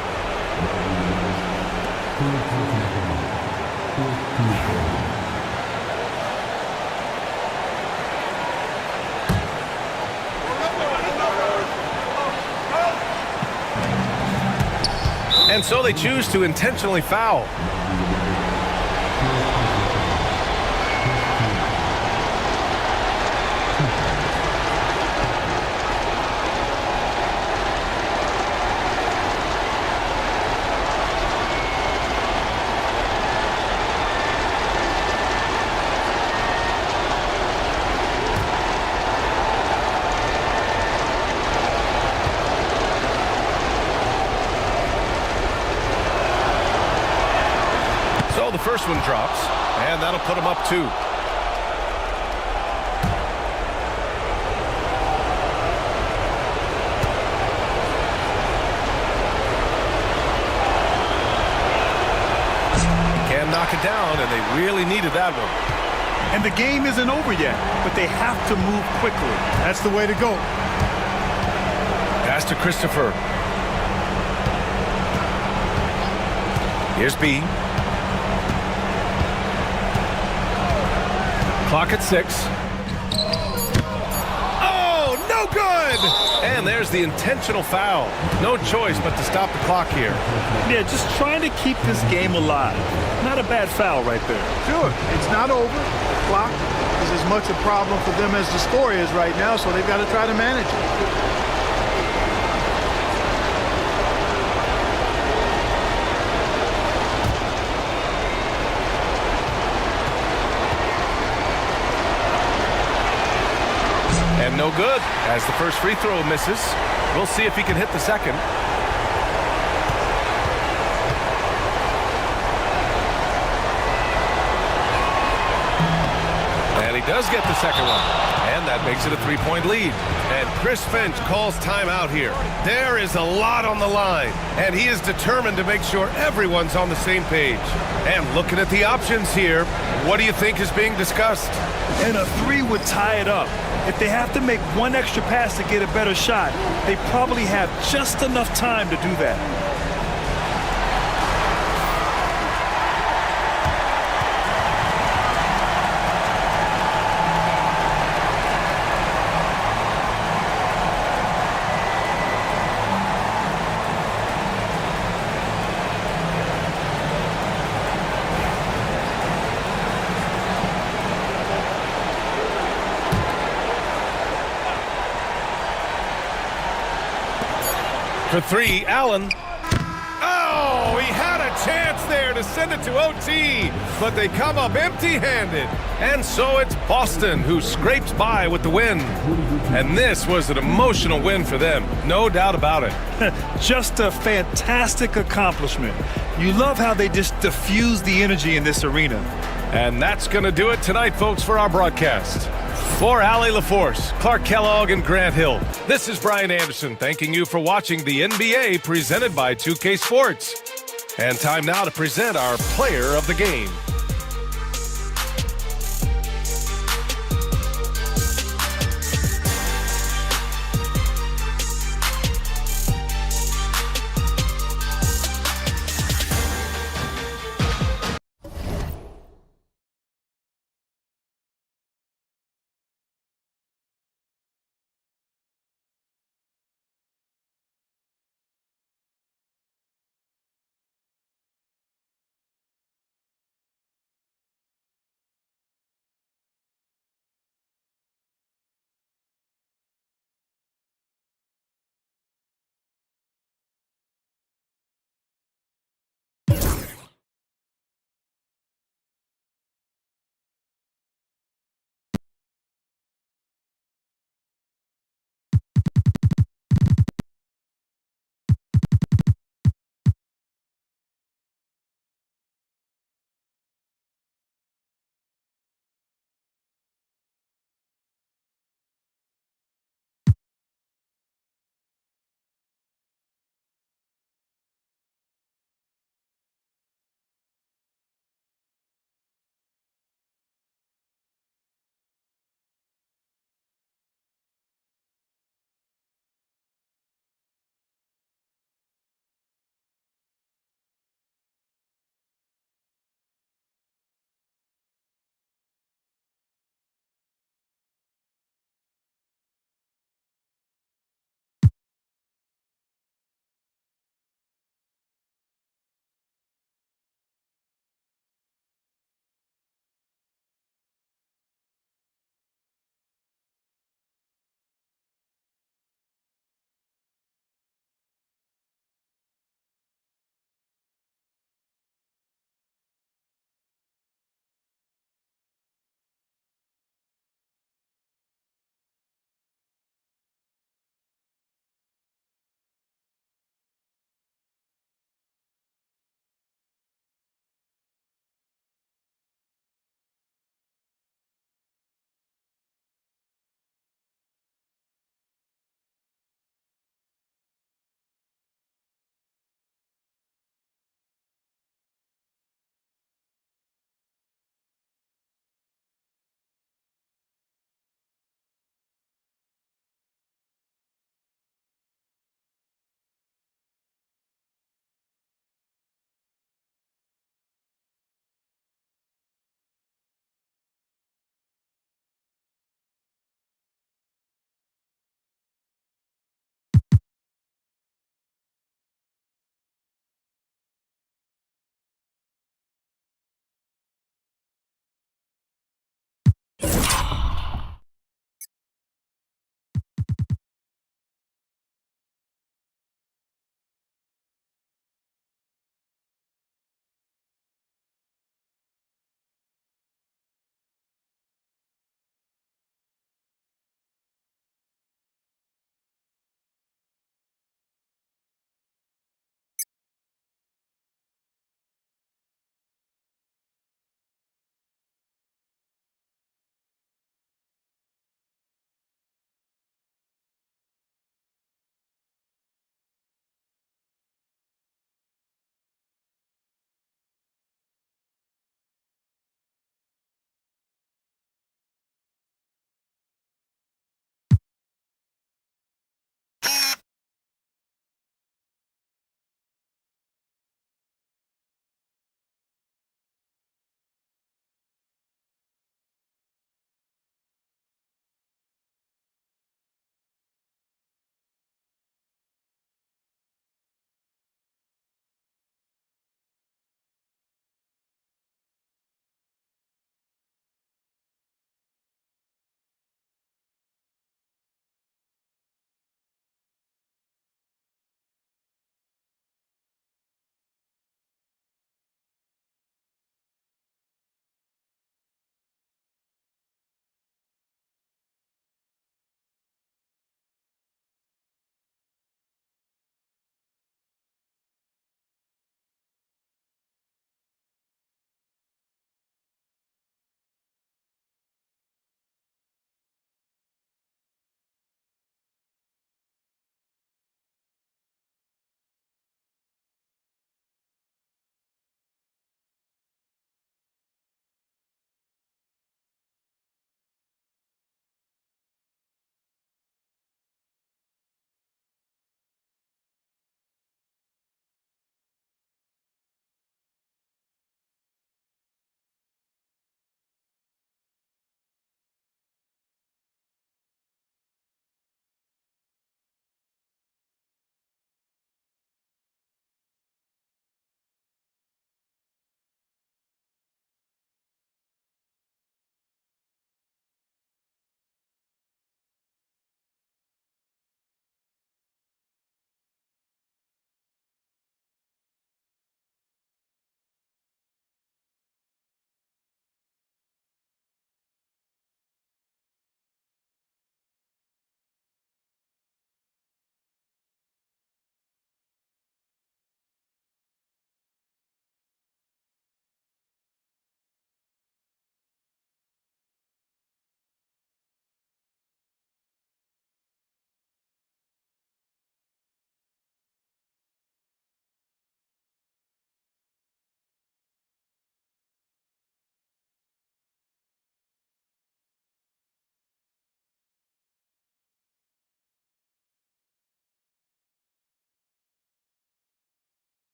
And so they choose to intentionally foul. So the first one drops, and that'll put them up 2. Can knock it down, and they really needed that one. And the game isn't over yet, but they have to move quickly. That's the way to go. Pass to Christopher. Here's B. Clock at 6. Oh, no good! And there's the intentional foul. No choice but to stop the clock here. Yeah, just trying to keep this game alive. Not a bad foul right there. Sure, it's not over. The clock is as much a problem for them as the score is right now, so they've got to try to manage it. And no good, as the first free throw misses. We'll see if he can hit the second. And he does get the second one. And that makes it a 3-point lead. And Chris Finch calls timeout here. There is a lot on the line, and he is determined to make sure everyone's on the same page. And looking at the options here, what do you think is being discussed? And a 3 would tie it up. If they have to make one extra pass to get a better shot, they probably have just enough time to do that. For 3, Allen. Oh, he had a chance there to send it to OT, but they come up empty-handed. And so it's Boston who scrapes by with the win. And this was an emotional win for them, no doubt about it. Just a fantastic accomplishment. You love how they just diffuse the energy in this arena. And that's going to do it tonight, folks, for our broadcast. For Allie LaForce, Clark Kellogg, and Grant Hill, this is Brian Anderson thanking you for watching the NBA presented by 2K Sports. And time now to present our player of the game.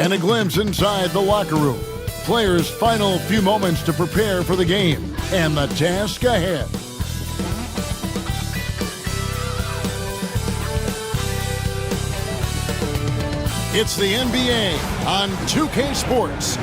And a glimpse inside the locker room. Players' final few moments to prepare for the game and the task ahead. It's the NBA on 2K Sports.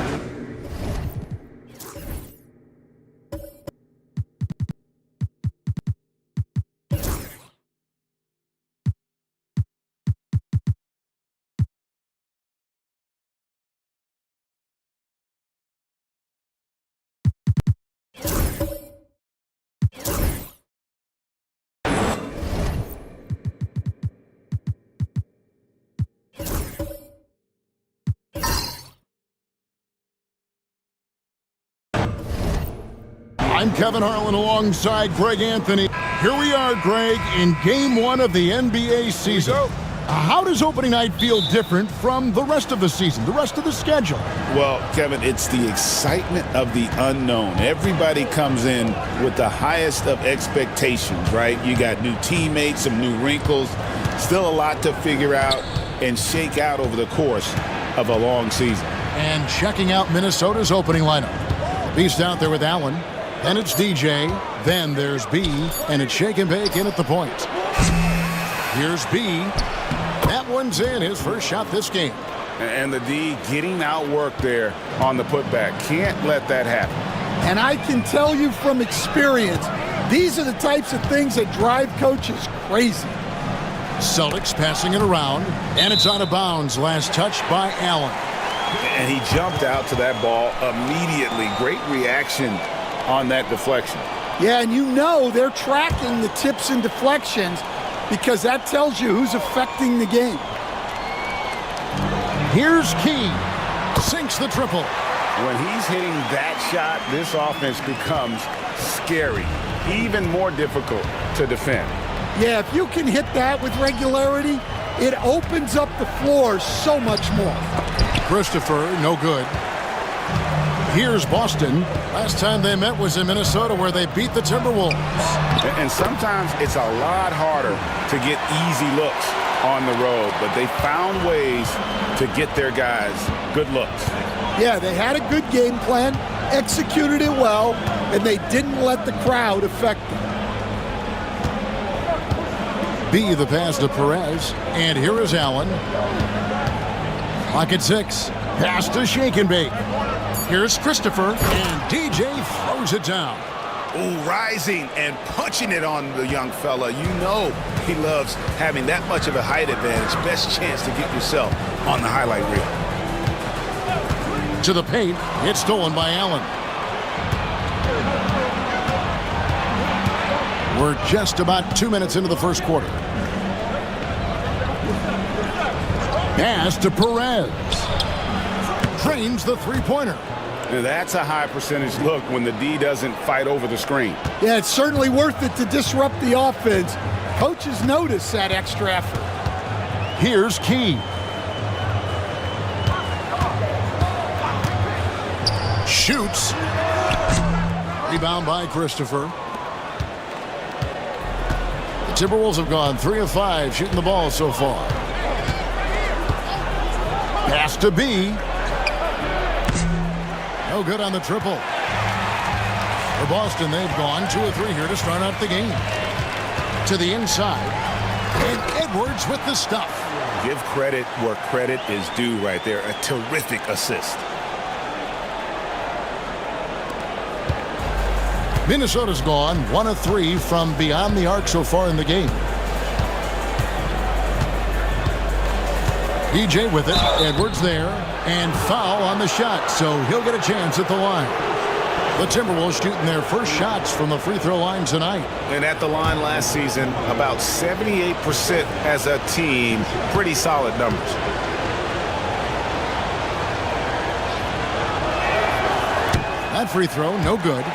I'm Kevin Harlan alongside Greg Anthony. Here we are, Greg, in Game 1 of the NBA season. How does opening night feel different from the rest of the season, the rest of the schedule? Well, Kevin, it's the excitement of the unknown. Everybody comes in with the highest of expectations, right? You got new teammates, some new wrinkles, still a lot to figure out and shake out over the course of a long season. And checking out Minnesota's opening lineup. Beast out there with Allen. Then it's DJ. Then there's B. And it's Shake and Bake in at the point. Here's B. That one's in, his first shot this game. And the D getting outworked there on the putback. Can't let that happen. And I can tell you from experience, these are the types of things that drive coaches crazy. Celtics passing it around, and it's out of bounds. Last touch by Allen. And he jumped out to that ball immediately. Great reaction on that deflection. Yeah, and you know they're tracking the tips and deflections because that tells you who's affecting the game. Here's Key. Sinks the triple. When he's hitting that shot, this offense becomes scary, even more difficult to defend. Yeah, if you can hit that with regularity, it opens up the floor so much more. Christopher, no good. Here's Boston. Last time they met was in Minnesota where they beat the Timberwolves. And sometimes it's a lot harder to get easy looks on the road, but they found ways to get their guys good looks. Yeah, they had a good game plan, executed it well, and they didn't let the crowd affect them. B, the pass to Perez. And here is Allen. Clock at 6. Pass to Shake and Bake. Here's Christopher. And DJ throws it down. Ooh, rising and punching it on the young fella. You know he loves having that much of a height advantage. Best chance to get yourself on the highlight reel. To the paint. It's stolen by Allen. We're just about 2 minutes into the first quarter. Pass to Perez. Drains the three-pointer. Now that's a high percentage look when the D doesn't fight over the screen. Yeah, it's certainly worth it to disrupt the offense. Coaches notice that extra effort. Here's Key. Shoots. Rebound by Christopher. The Timberwolves have gone 3 of 5 shooting the ball so far. Pass to B. No good on the triple. For Boston, they've gone 2 of 3 here to start out the game. To the inside. And Edwards with the stuff. Give credit where credit is due right there. A terrific assist. Minnesota's gone 1 of 3 from beyond the arc so far in the game. DJ with it. Edwards there. And foul on the shot, so he'll get a chance at the line. The Timberwolves shooting their first shots from the free throw line tonight. And at the line last season, about 78% as a team. Pretty solid numbers. That free throw, no good.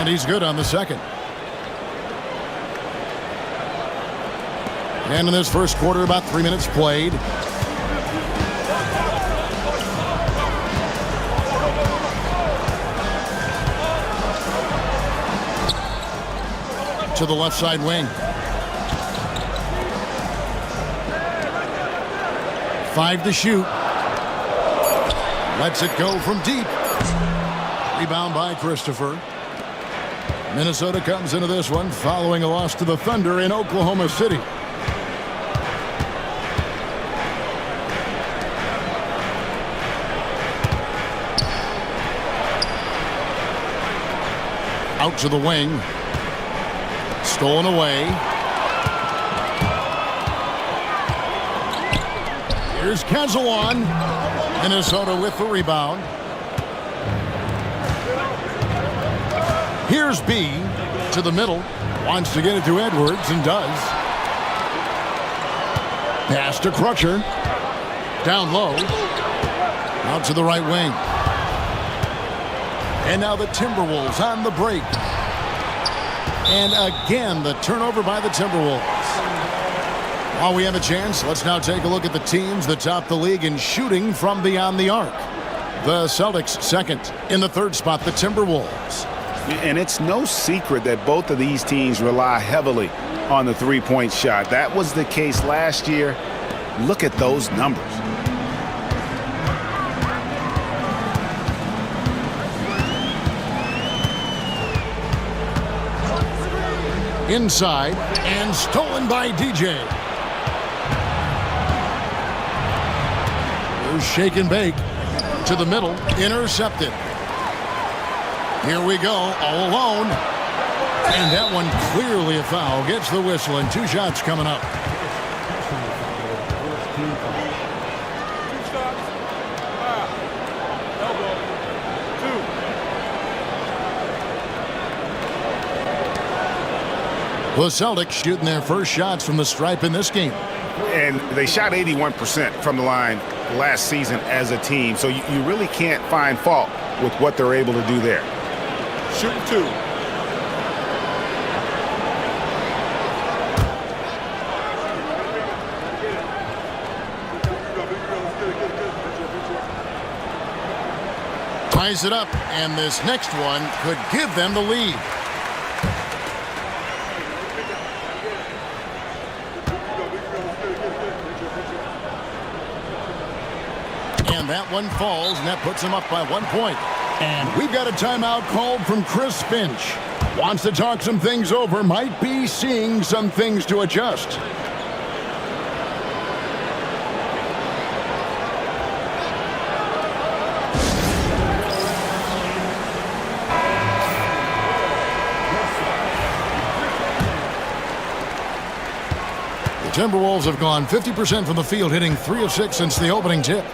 He's good on the second. And in this first quarter, about 3 minutes played. To the left side wing. 5 to shoot. Lets it go from deep. Rebound by Christopher. Minnesota comes into this one following a loss to the Thunder in Oklahoma City. Out to the wing. Stolen away. Here's Cazawan. Minnesota with the rebound. Here's B to the middle. Wants to get it to Edwards and does. Pass to Crutcher. Down low. Out to the right wing. And now the Timberwolves on the break. And again, the turnover by the Timberwolves. While we have a chance, let's now take a look at the teams that top the league in shooting from beyond the arc. The Celtics second. In the third spot, the Timberwolves. And it's no secret that both of these teams rely heavily on the three-point shot. That was the case last year. Look at those numbers. Inside and stolen by DJ. There's Shake and Bake to the middle, intercepted. Here we go, all alone. And that one clearly a foul. Gets the whistle, and 2 shots coming up. The Celtics shooting their first shots from the stripe in this game. And they shot 81% from the line last season as a team, so you really can't find fault with what they're able to do there. Shooting 2. Ties it up, and this next one could give them the lead. And that one falls, and that puts them up by 1 point. And we've got a timeout called from Chris Finch. Wants to talk some things over, might be seeing some things to adjust. The Timberwolves have gone 50% from the field, hitting 3 of 6 since the opening tip.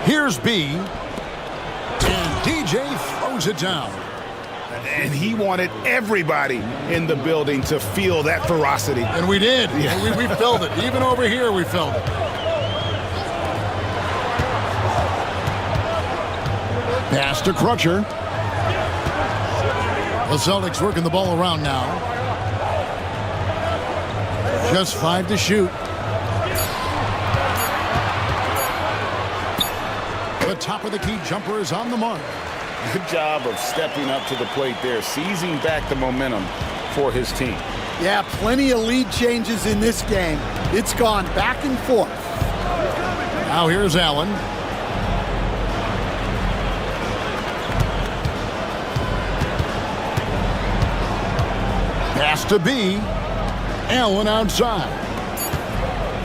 Here's B. And DJ throws it down. And he wanted everybody in the building to feel that ferocity. And we did. Yeah. We felt it. Even over here, we felt it. Pass to Crutcher. The Celtics working the ball around now. Just 5 to shoot. The top of the key jumper is on the mark. Good job of stepping up to the plate there, seizing back the momentum for his team. Yeah, plenty of lead changes in this game. It's gone back and forth. Now here's Allen. Pass to B. Allen outside.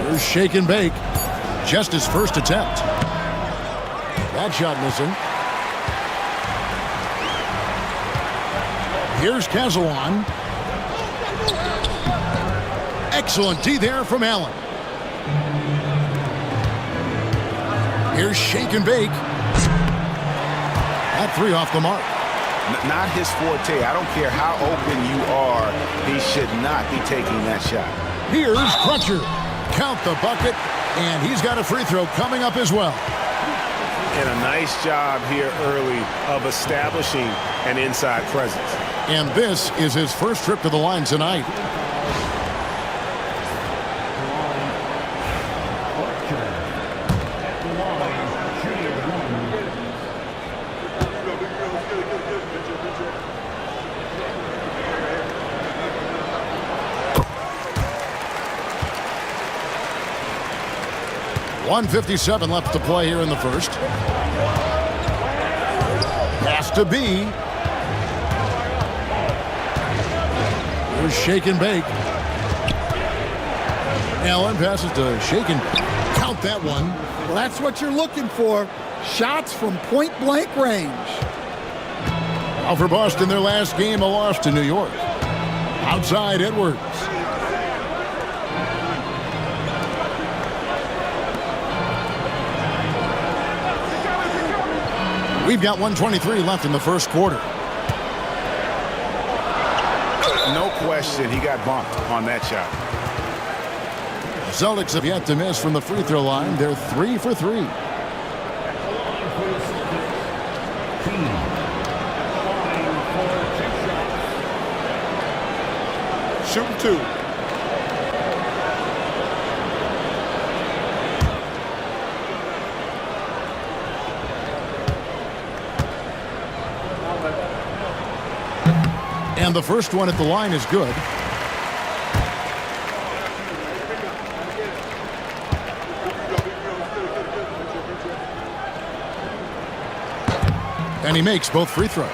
Here's shake and bake. Just his first attempt. That shot missing. Here's Cazawan. Excellent D there from Allen. Here's shake and bake. That 3 off the mark. Not his forte. I don't care how open you are. He should not be taking that shot. Here's Crutcher. Count the bucket, and he's got a free throw coming up as well. And a nice job here early of establishing an inside presence. And this is his first trip to the line tonight. .157 left to play here in the first. Pass to B. Here's shake and bake. Allen passes to shake and bake. Count that one. Well, that's what you're looking for. Shots from point-blank range. Now for Boston, their last game, a loss to New York. Outside, Edwards. We've got 1:23 left in the first quarter. No question, he got bumped on that shot. The Celtics have yet to miss from the free throw line. They're 3 for 3. Shooting 2. And the first one at the line is good. And he makes both free throws.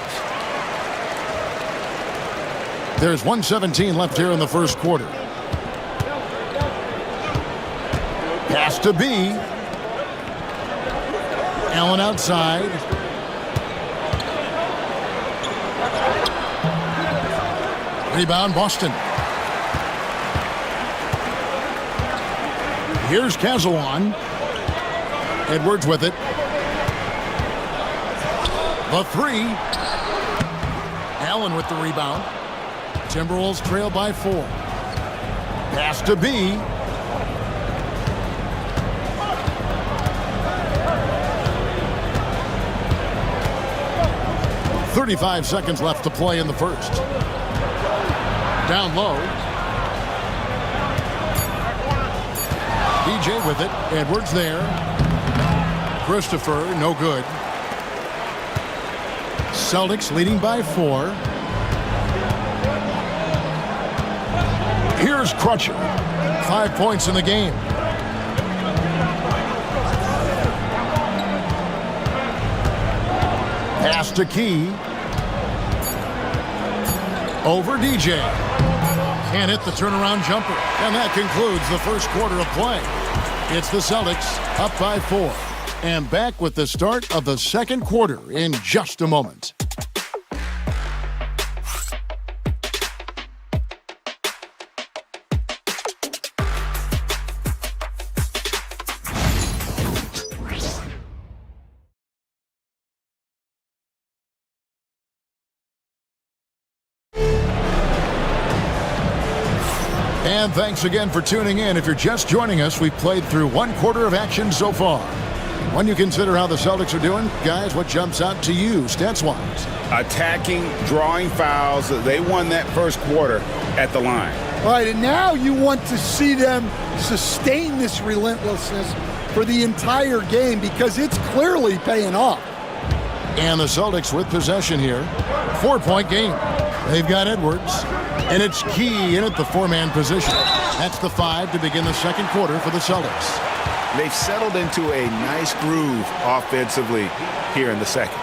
There's 1:17 left here in the first quarter. Pass to B. Allen outside. Rebound, Boston. Here's Cazawan. Edwards with it. The three. Allen with the rebound. Timberwolves trail by 4. Pass to B. .35 seconds left to play in the first. Down low. DJ with it. Edwards there. Christopher, no good. Celtics leading by 4. Here's Crutcher. 5 points in the game. Pass to Key. Over DJ. Can't hit the turnaround jumper. And that concludes the first quarter of play. It's the Celtics up by 4. And back with the start of the second quarter in just a moment. And thanks again for tuning in. If you're just joining us, we've played through one quarter of action so far. When you consider how the Celtics are doing, guys, what jumps out to you, stats-wise? Attacking, drawing fouls. They won that first quarter at the line. All right, and now you want to see them sustain this relentlessness for the entire game because it's clearly paying off. And the Celtics with possession here. 4-point game. They've got Edwards. And it's Key in at the 4-man position. That's the 5 to begin the second quarter for the Celtics. They've settled into a nice groove offensively here in the second.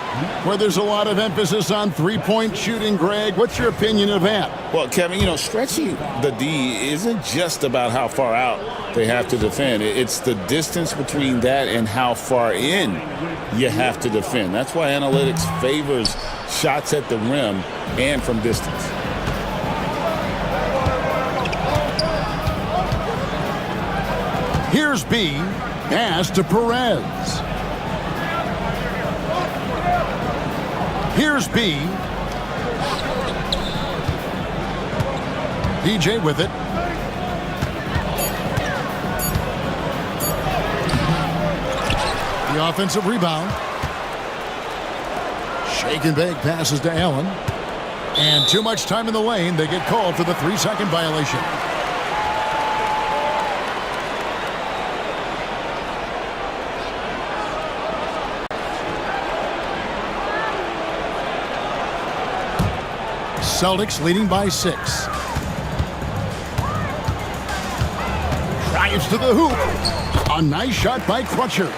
Where there's a lot of emphasis on three-point shooting, Greg. What's your opinion of that? Well, Kevin, stretching the D isn't just about how far out they have to defend. It's the distance between that and how far in you have to defend. That's why analytics favors shots at the rim and from distance. Here's B. Pass to Perez. Here's B. DJ with it. The offensive rebound. Shake and bake passes to Allen. And too much time in the lane. They get called for the 3-second violation. Celtics leading by 6. Drives to the hoop. A nice shot by Crutcher.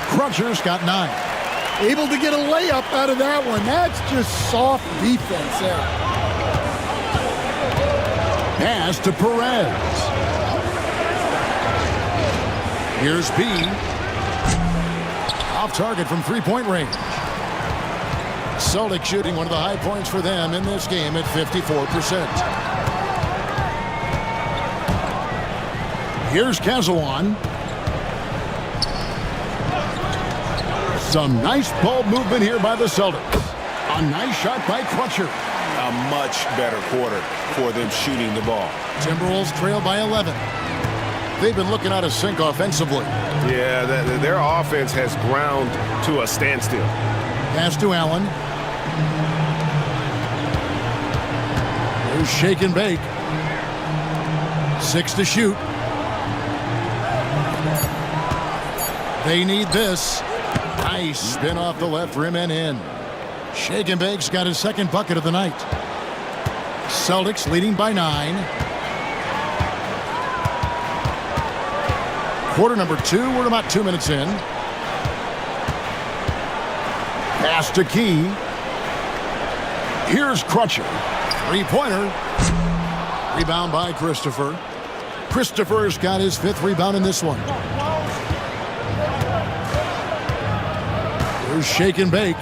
Crutcher's got 9. Able to get a layup out of that one. That's just soft defense there. Pass to Perez. Here's B. Off target from 3-point range. Celtics shooting one of the high points for them in this game at 54%. Here's Cazawan. Some nice ball movement here by the Celtics. A nice shot by Crutcher. A much better quarter for them shooting the ball. Timberwolves trail by 11. They've been looking out of sync offensively. Yeah, their offense has ground to a standstill. Pass to Allen. There's shake and bake. 6 to shoot. They need this. Nice spin off the left rim and in. Shake and bake's got his second bucket of the night. Celtics leading by 9. Quarter number 2. We're about 2 minutes in. Pass to Key. Here's Crutcher. 3-pointer. Rebound by Christopher. Christopher's got his 5th rebound in this one. Here's shake and bake.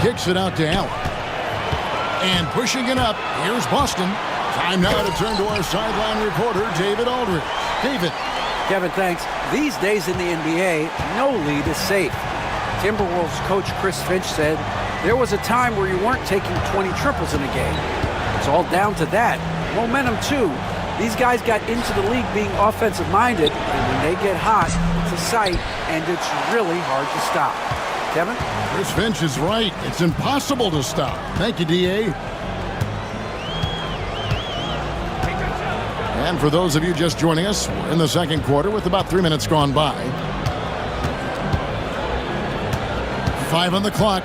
Kicks it out to Allen. And pushing it up, here's Boston. Time now to turn to our sideline reporter, David Aldridge. David. Kevin, thanks. These days in the NBA, no lead is safe. Timberwolves coach Chris Finch said there was a time where you weren't taking 20 triples in a game. It's all down to that. Momentum, too. These guys got into the league being offensive-minded, and when they get hot, it's a sight, and it's really hard to stop. Kevin? Chris Finch is right. It's impossible to stop. Thank you, D.A. And for those of you just joining us, we're in the second quarter with about 3 minutes gone by. 5 on the clock.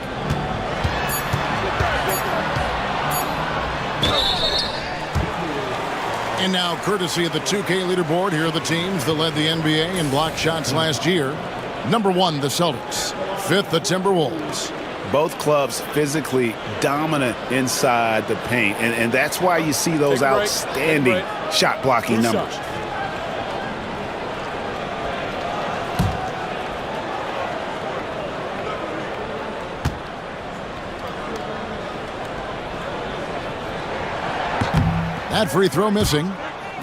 And now, courtesy of the 2K leaderboard, here are the teams that led the NBA in block shots last year. Number 1, the Celtics. 5th, the Timberwolves. Both clubs physically dominant inside the paint, and that's why you see those outstanding shot blocking numbers. That free throw missing.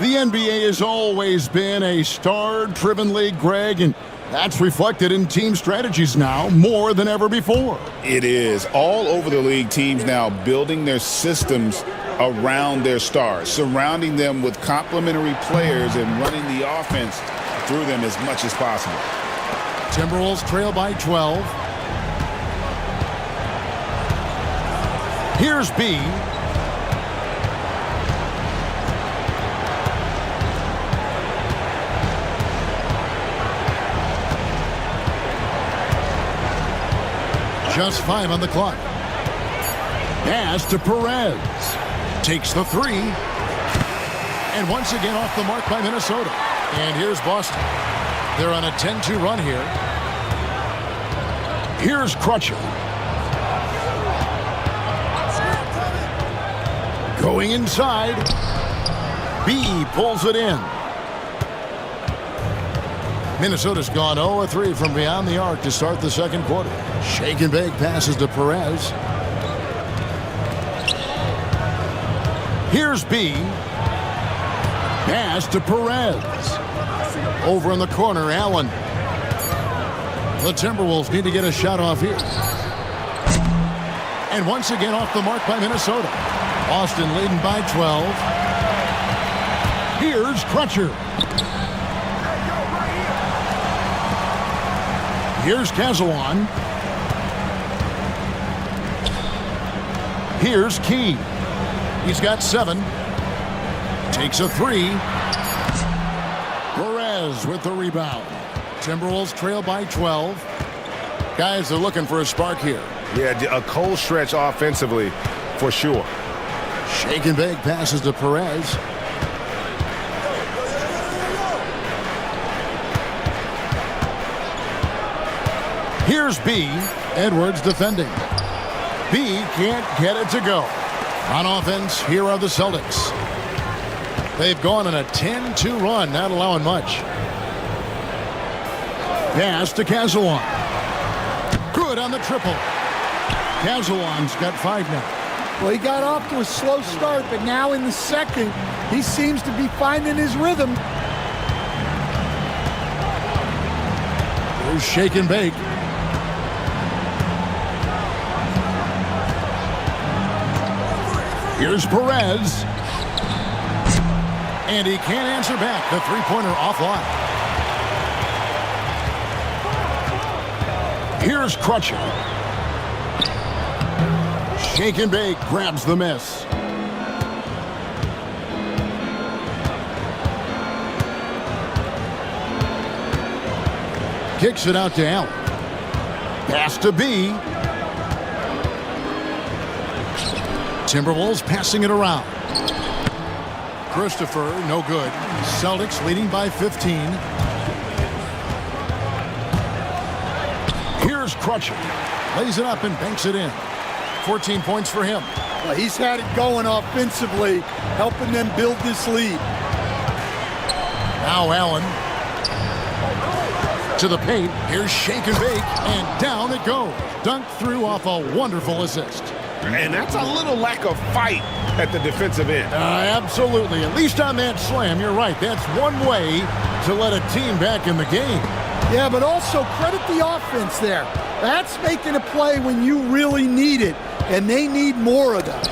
The NBA has always been a star-driven league, Greg, and that's reflected in team strategies now more than ever before. It is. All over the league, teams now building their systems around their stars, surrounding them with complementary players and running the offense through them as much as possible. Timberwolves trail by 12. Here's B. Just 5 on the clock. Pass to Perez. Takes the 3. And once again off the mark by Minnesota. And here's Boston. They're on a 10-2 run here. Here's Crutcher. Going inside. B pulls it in. Minnesota's gone 0-3 from beyond the arc to start the second quarter. Shake and bake passes to Perez. Here's B. Pass to Perez. Over in the corner, Allen. The Timberwolves need to get a shot off here. And once again off the mark by Minnesota. Boston leading by 12. Here's Crutcher. Here's Cazawan. Here's Key. He's got 7. Takes a 3. Perez with the rebound. Timberwolves trail by 12. Guys are looking for a spark here. Yeah, a cold stretch offensively for sure. Shake and bake passes to Perez. Here's B. Edwards defending. B can't get it to go. On offense, here are the Celtics. They've gone on a 10-2 run, not allowing much. Pass to Cazawan. Good on the triple. Cazawan's got 5 now. Well, he got off to a slow start, but now in the second, he seems to be finding his rhythm. Here's shake and bake. Here's Perez. And he can't answer back. The three-pointer offline. Here's Crutcher. Shake and bake grabs the miss. Kicks it out to Allen. Pass to B. Timberwolves passing it around. Christopher, no good. Celtics leading by 15. Here's Crutcher. Lays it up and banks it in. 14 points for him. Well, he's had it going offensively, helping them build this lead. Now Allen. To the paint. Here's shake and bake, and down it goes. Dunked through off a wonderful assist. And that's a little lack of fight at the defensive end. Absolutely. At least on that slam, you're right. That's one way to let a team back in the game. Yeah, but also credit the offense there. That's making a play when you really need it, and they need more of that.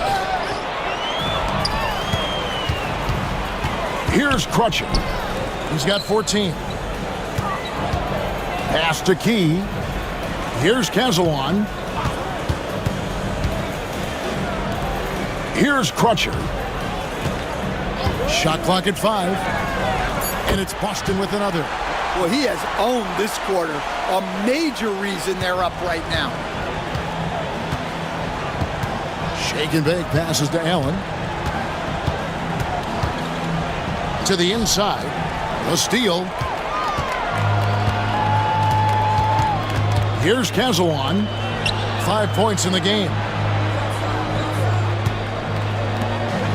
Here's Crutcher. He's got 14. Pass to Key. Here's Casalon. Here's Crutcher. Shot clock at 5. And it's Boston with another. Well, he has owned this quarter. A major reason they're up right now. Shake and bake passes to Allen. To the inside. A steal. Here's Casalon. 5 points in the game.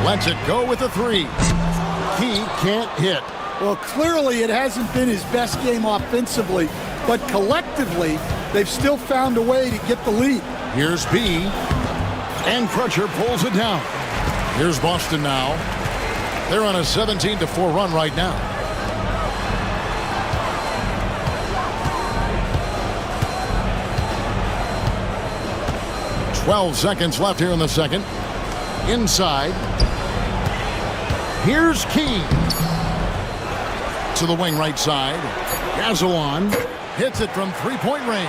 Lets it go with a 3. He can't hit. Well, clearly it hasn't been his best game offensively, but collectively, they've still found a way to get the lead. Here's B. And Crutcher pulls it down. Here's Boston now. They're on a 17-4 run right now. "12 seconds left here in the second. Inside. Here's Key. To the wing right side. Casalon hits it from three-point range.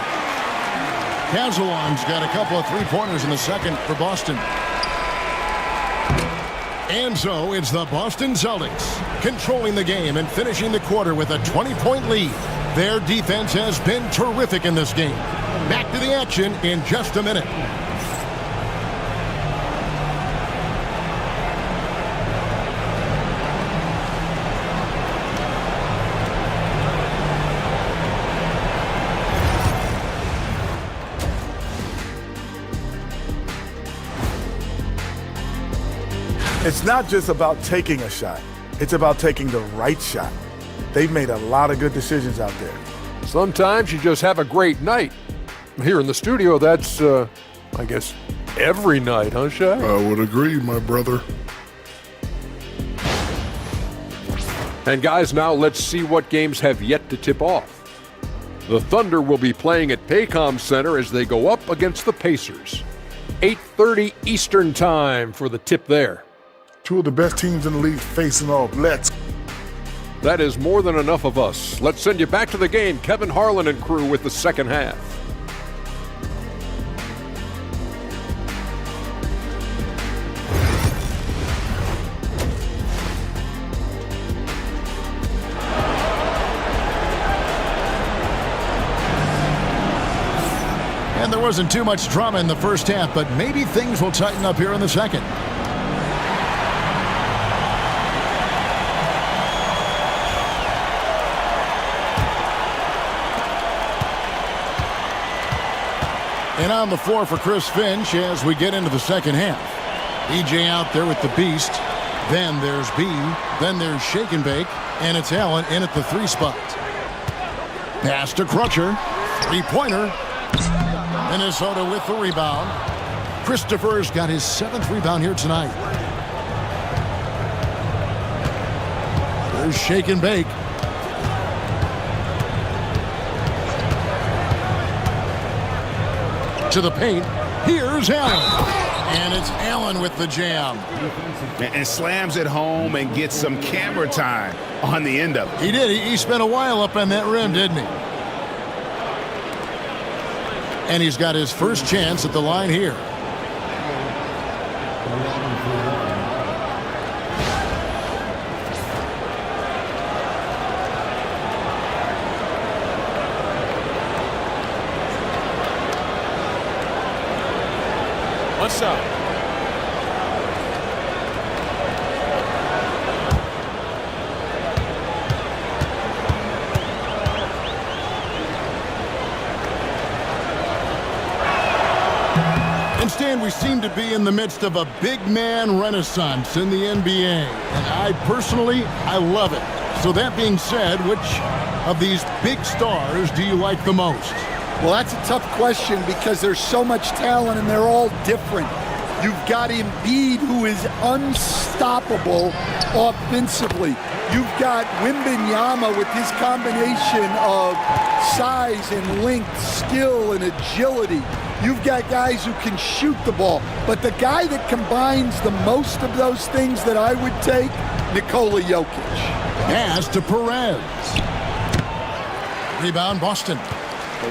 Casalon's got a couple of three-pointers in the second for Boston. And so it's the Boston Celtics controlling the game and finishing the quarter with a 20-point lead. Their defense has been terrific in this game. Back to the action in just a minute. It's not just about taking a shot. It's about taking the right shot. They've made a lot of good decisions out there. Sometimes you just have a great night. Here in the studio, that's, I guess, every night, huh, Shaq? I would agree, my brother. And guys, now let's see what games have yet to tip off. The Thunder will be playing at Paycom Center as they go up against the Pacers. 8:30 Eastern time for the tip there. Two of the best teams in the league facing off. Let's. That is more than enough of us. Let's send you back to the game. Kevin Harlan and crew with the second half. And there wasn't too much drama in the first half, but maybe things will tighten up here in the second. And on the floor for Chris Finch as we get into the second half. EJ out there with the beast. Then there's B. Then there's Shake and Bake. And it's Allen in at the 3 spot. Pass to Crutcher. 3-pointer. Minnesota with the rebound. Christopher's got his 7th rebound here tonight. There's Shake and Bake. To the paint. Here's Allen. And it's Allen with the jam. And slams it home and gets some camera time on the end of it. He did. He spent a while up on that rim, didn't he? And he's got his first chance at the line here. What's up? And Stan, we seem to be in the midst of a big man renaissance in the NBA. And I personally love it. So that being said, which of these big stars do you like the most? Well, that's a tough question because there's so much talent and they're all different. You've got Embiid, who is unstoppable offensively. You've got Wembanyama with his combination of size and length, skill and agility. You've got guys who can shoot the ball. But the guy that combines the most of those things that I would take, Nikola Jokic. Pass to Perez. Rebound, Boston.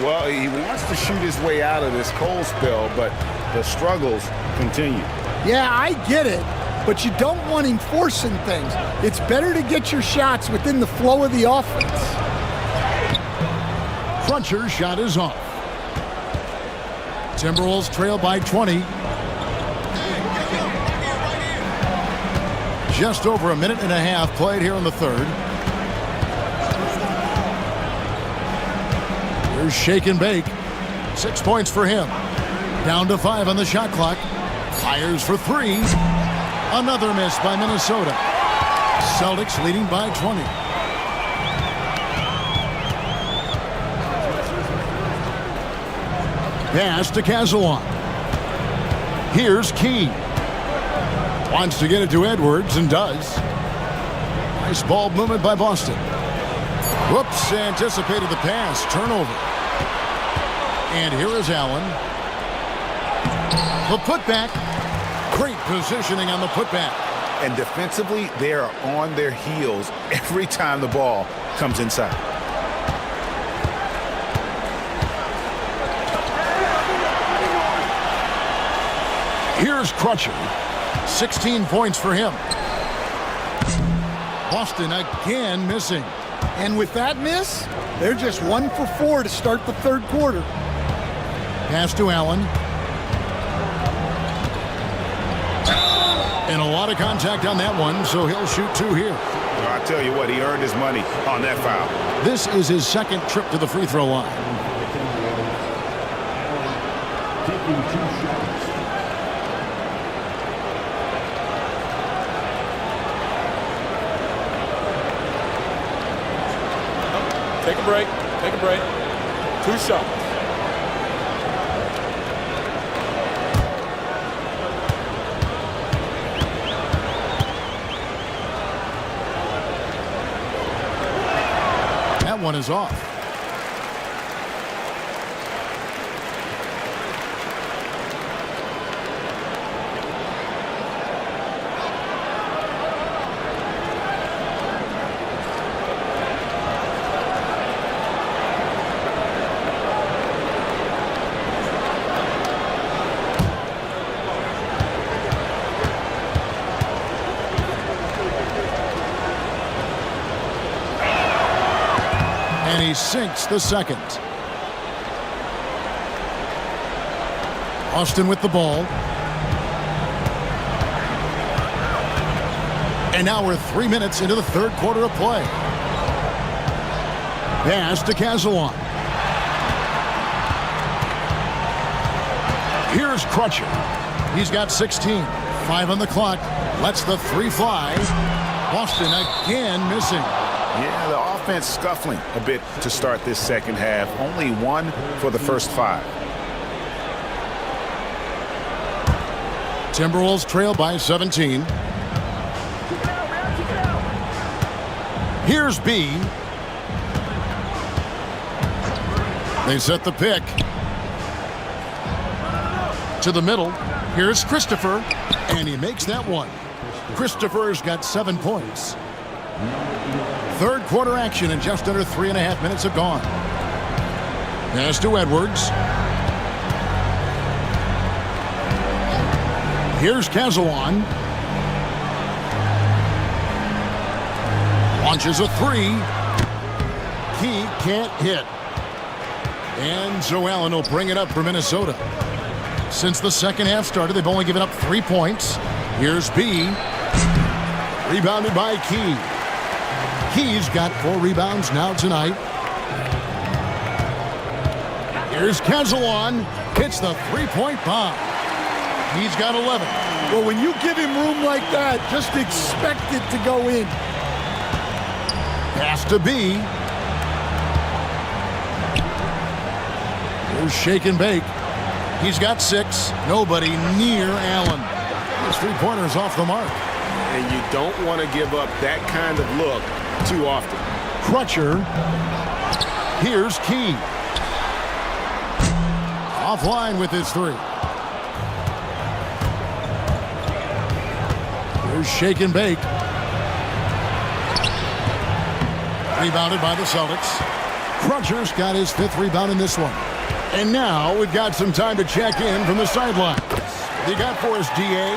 Well, he wants to shoot his way out of this cold spell, but the struggles continue. Yeah, I get it, but you don't want him forcing things. It's better to get your shots within the flow of the offense. Cruncher's shot is off. Timberwolves trail by 20. Just over a minute and a half played here in the third. Here's Shake and Bake. 6 points for him. Down to 5 on the shot clock. Fires for 3. Another miss by Minnesota. Celtics leading by 20. Pass to Casalon. Here's Key. Wants to get it to Edwards and does. Nice ball movement by Boston. Whoops, anticipated the pass. Turnover. And here is Allen. The putback. Great positioning on the putback. And defensively, they are on their heels every time the ball comes inside. Here's Crutcher. 16 points for him. Boston again missing. And with that miss, they're just 1 for 4 to start the third quarter. Pass to Allen. And a lot of contact on that one, so he'll shoot 2 here. Well, I tell you what, he earned his money on that foul. This is his second trip to the free throw line. Taking 2 shots. Take a break. Take a break. 2 shots. That one is off. And he sinks the second. Austin with the ball. And now we're 3 minutes into the third quarter of play. Pass to Casalon. Here's Crutcher. He's got 16. 5 on the clock. Lets the 3 fly. Boston again missing. Yeah, the offense scuffling a bit to start this second half. Only 1 for the first 5. Timberwolves trail by 17. Here's B. They set the pick. To the middle. Here's Christopher. And he makes that one. Christopher's got 7 points. Third quarter action and just under 3.5 minutes have gone. Pass to Edwards. Here's Casalon. Launches a 3. He can't hit. And so Allen will bring it up for Minnesota. Since the second half started, they've only given up 3 points. Here's B. Rebounded by Key. He's got 4 rebounds now tonight. Here's Casalon. Hits the 3-point bomb. He's got 11. Well, when you give him room like that, just expect it to go in. Pass to B. Here's shake and bake. He's got 6. Nobody near Allen. His 3-pointer's off the mark. And you don't want to give up that kind of look too often. Crutcher. Here's Key. Offline with his 3. Here's shake and bake. Rebounded by the Celtics. Crutcher's got his 5th rebound in this one. And now we've got some time to check in from the sidelines. What you got for us, DA?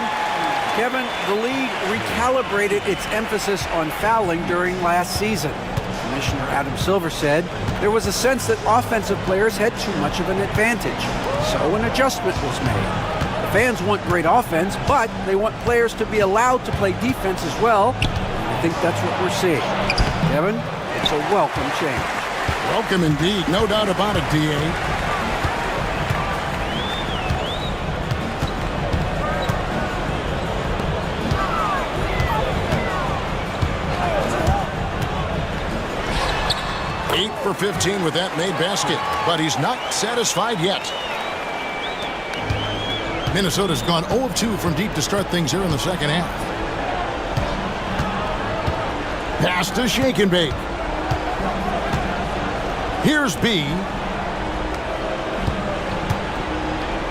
Kevin, the league recalibrated its emphasis on fouling during last season. Commissioner Adam Silver said there was a sense that offensive players had too much of an advantage. So an adjustment was made. The fans want great offense, but they want players to be allowed to play defense as well. I think that's what we're seeing. Kevin, it's a welcome change. Welcome indeed. No doubt about it, DA. For 15 with that made basket, but he's not satisfied yet. Minnesota's gone 0 of 2 from deep to start things here in the second half. Pass to shake and bake. Here's B.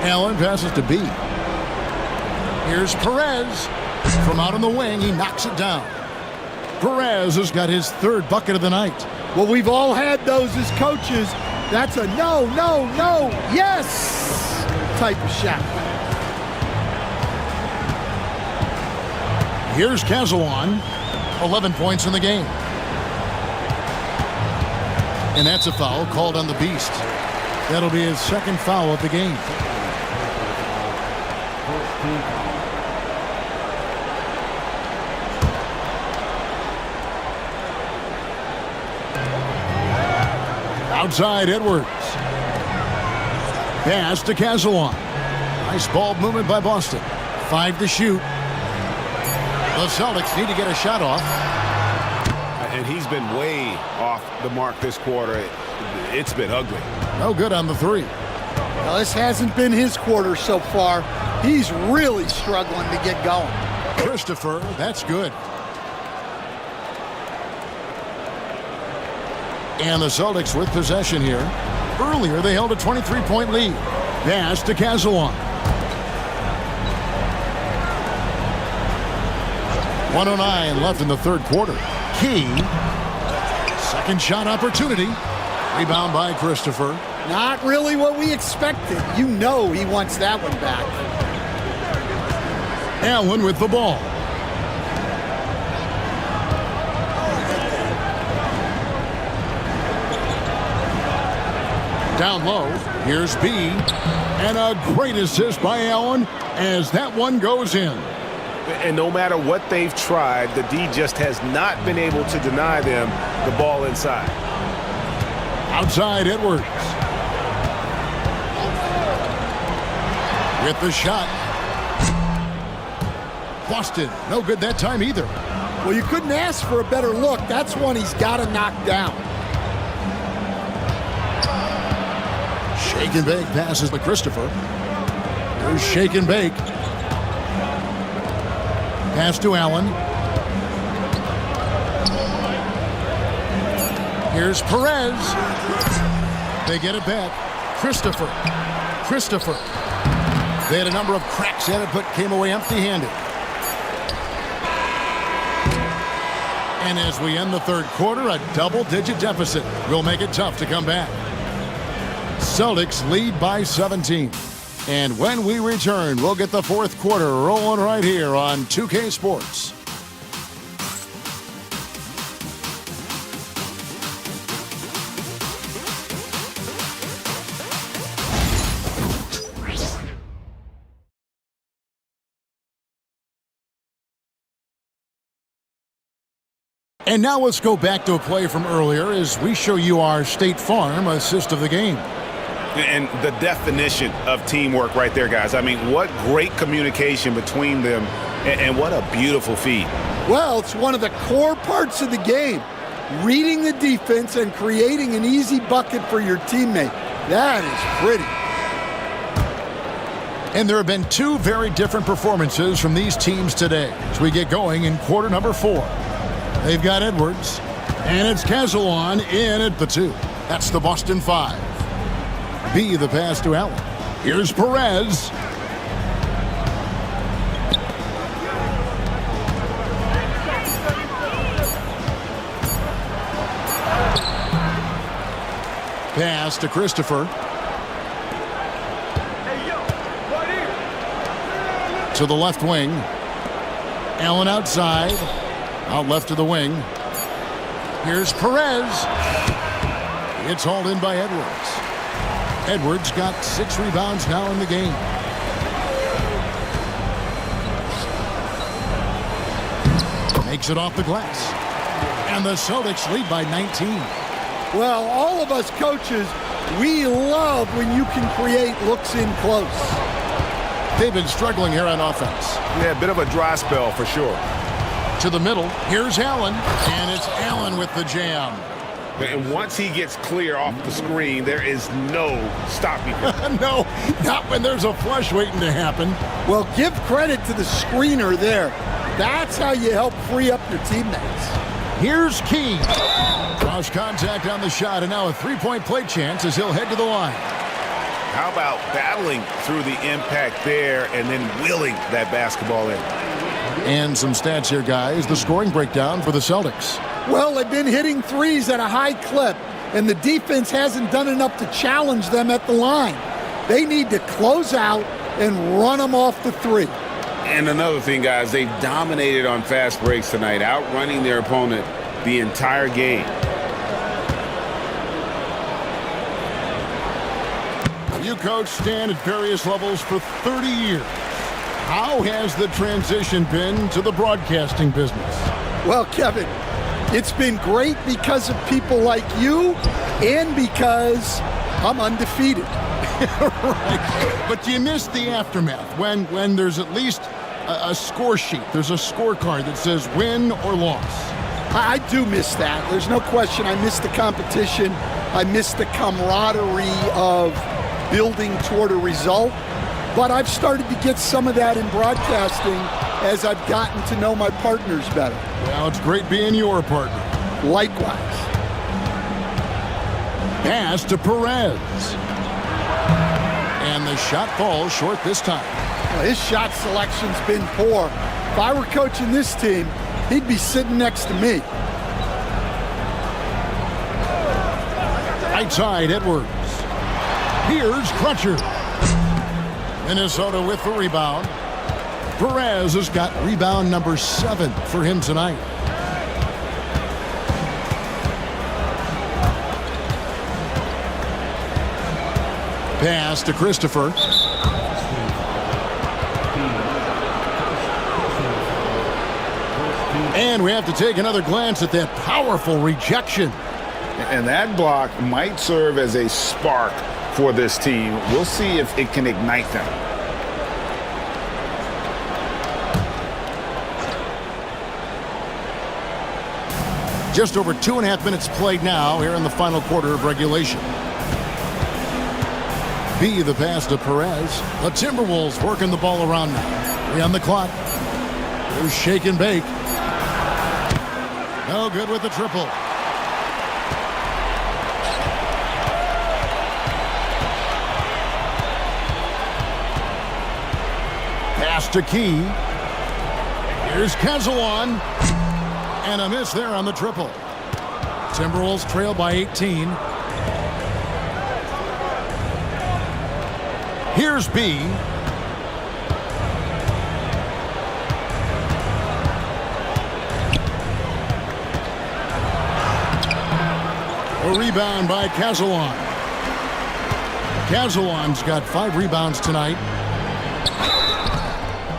Allen passes to B. Here's Perez. From out on the wing, he knocks it down. Perez has got his 3rd bucket of the night. Well, we've all had those as coaches. That's a no, no, no, yes type of shot. Here's Cazawan. 11 points in the game. And that's a foul called on the Beast. That'll be his 2nd foul of the game. Outside Edwards. Pass to Cazawan. Nice ball movement by Boston. 5 to shoot. The Celtics need to get a shot off. And he's been way off the mark this quarter. It's been ugly. No good on the 3. Now, this hasn't been his quarter so far. He's really struggling to get going. Christopher, that's good. And the Celtics with possession here. Earlier, they held a 23-point lead. Pass to Cazawan. 1:09 left in the 3rd quarter. Key. 2nd shot opportunity. Rebound by Christopher. Not really what we expected. You know he wants that one back. Allen with the ball. Down low, here's B, and a great assist by Allen as that one goes in. And no matter what they've tried, the D just has not been able to deny them the ball inside. Outside Edwards. With the shot. Boston, no good that time either. Well, you couldn't ask for a better look. That's one he's got to knock down. Shake and bake passes to Christopher. Here's shake and bake. Pass to Allen. Here's Perez. They get it back. Christopher. They had a number of cracks at it, but came away empty-handed. And as we end the 3rd quarter, a double-digit deficit will make it tough to come back. Celtics lead by 17. And when we return, we'll get the 4th quarter rolling right here on 2K Sports. And now let's go back to a play from earlier as we show you our State Farm assist of the game. And the definition of teamwork right there, guys. I mean, what great communication between them, and what a beautiful feed. Well, it's one of the core parts of the game. Reading the defense and creating an easy bucket for your teammate. That is pretty. And there have been two very different performances from these teams today as we get going in quarter number 4. They've got Edwards, and it's Castellon in at the 2. That's the Boston 5. B, the pass to Allen. Here's Perez. Pass to Christopher. To the left wing. Allen outside. Out left to the wing. Here's Perez. It's hauled in by Edwards. Edwards got 6 rebounds now in the game. Makes it off the glass. And the Celtics lead by 19. Well, all of us coaches, we love when you can create looks in close. They've been struggling here on offense. Yeah, a bit of a dry spell for sure. To the middle. Here's Allen. And it's Allen with the jam. And once he gets clear off the screen, there is no stopping him. No, not when there's a flush waiting to happen. Well, give credit to the screener there. That's how you help free up your teammates. Here's Key. Cross contact on the shot, and now a 3-point play chance as he'll head to the line. How about battling through the impact there and then wheeling that basketball in? And some stats here, guys. The scoring breakdown for the Celtics. Well, they've been hitting threes at a high clip, and the defense hasn't done enough to challenge them at the line. They need to close out and run them off the 3. And another thing, guys, they've dominated on fast breaks tonight, outrunning their opponent the entire game. You coach Stan at various levels for 30 years. How has the transition been to the broadcasting business? Well, Kevin, it's been great because of people like you and because I'm undefeated. Right. But you miss the aftermath when there's at least a score sheet. There's a scorecard that says win or loss. I do miss that. There's no question. I miss the competition. I miss the camaraderie of building toward a result. But I've started to get some of that in broadcasting as I've gotten to know my partners better. Well, it's great being your partner. Likewise. Pass to Perez. And the shot falls short this time. Well, his shot selection's been poor. If I were coaching this team, he'd be sitting next to me. Right side, Edwards. Here's Crutcher. Minnesota with the rebound. Perez has got rebound number 7 for him tonight. Pass to Christopher. And we have to take another glance at that powerful rejection. And that block might serve as a spark for this team. We'll see if it can ignite them. Just over 2.5 minutes played now here in the final quarter of regulation. B, the pass to Perez. The Timberwolves working the ball around now. 3 on the clock. There's shake and bake. No good with the triple. Pass to Key. Here's Castellon. And a miss there on the triple. Timberwolves trail by 18. Here's B. A rebound by Castellon. Castellon's got 5 rebounds tonight.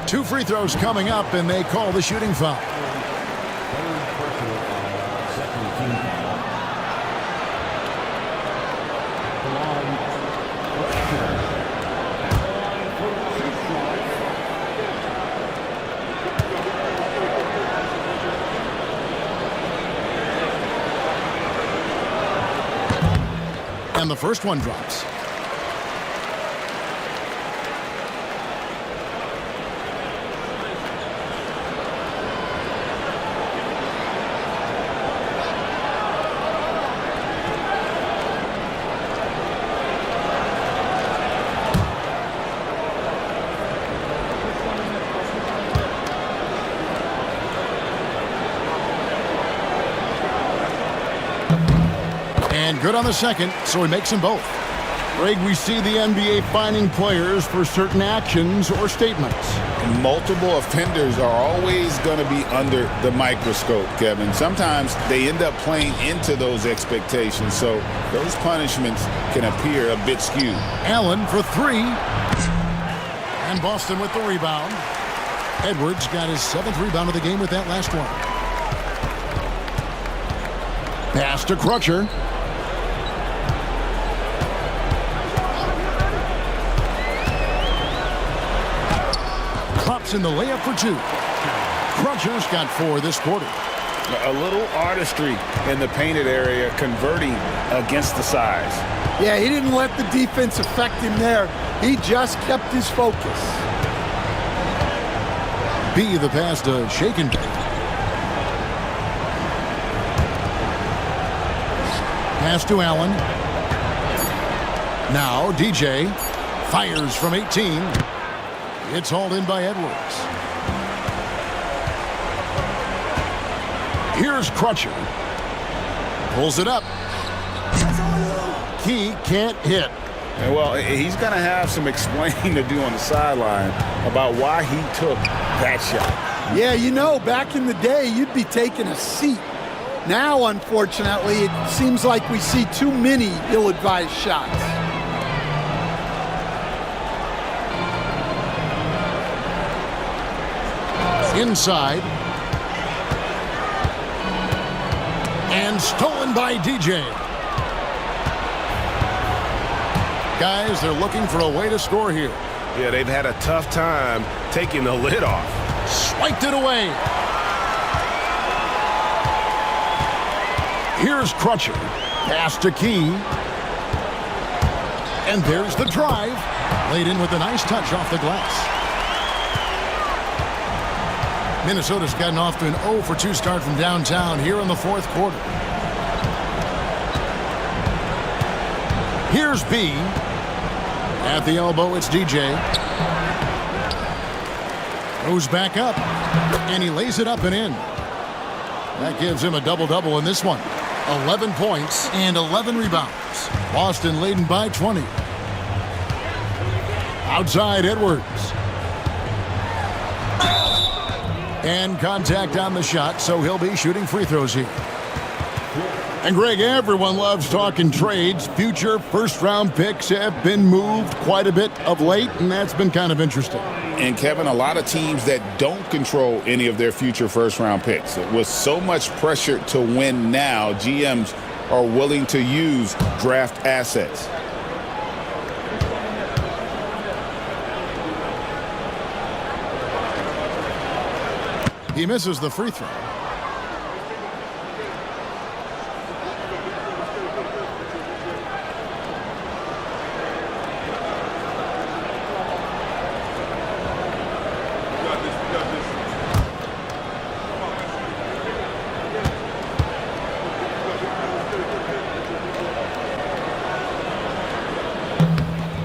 2 free throws coming up, and they call the shooting foul. And the first one drops. good on the second, so he makes them both. Greg, we see the NBA fining players for certain actions or statements. Multiple offenders are always going to be under the microscope, Kevin. Sometimes they end up playing into those expectations, so those punishments can appear a bit skewed. Allen for three. And Boston with the rebound. Edwards got his 7th rebound of the game with that last one. Pass to Crutcher. Klops in the layup for 2. Crutcher's got 4 this quarter. A little artistry in the painted area, converting against the size. Yeah, he didn't let the defense affect him there. He just kept his focus. B, the pass to Shake and Bake. Pass to Allen. Now DJ fires from 18. It's hauled in by Edwards. Here's Crutcher. Pulls it up. He can't hit. And well, he's going to have some explaining to do on the sideline about why he took that shot. Yeah, you know, back in the day, you'd be taking a seat. Now, unfortunately, it seems like we see too many ill-advised shots. Inside. And stolen by DJ. Guys, they're looking for a way to score here. Yeah, they've had a tough time taking the lid off. Swiped it away. Here's Crutcher. Pass to Key. And there's the drive. Laid in with a nice touch off the glass. Minnesota's gotten off to an 0-for-2 start from downtown here in the 4th quarter. Here's B. At the elbow, it's DJ. Goes back up. And he lays it up and in. That gives him a double-double in this one. 11 points and 11 rebounds. Boston leading by 20. Outside Edwards. And contact on the shot, so he'll be shooting free throws here. And Greg, everyone loves talking trades. Future first-round picks have been moved quite a bit of late, and that's been kind of interesting. And Kevin, a lot of teams that don't control any of their future first-round picks. With so much pressure to win now, GMs are willing to use draft assets. He misses the free throw.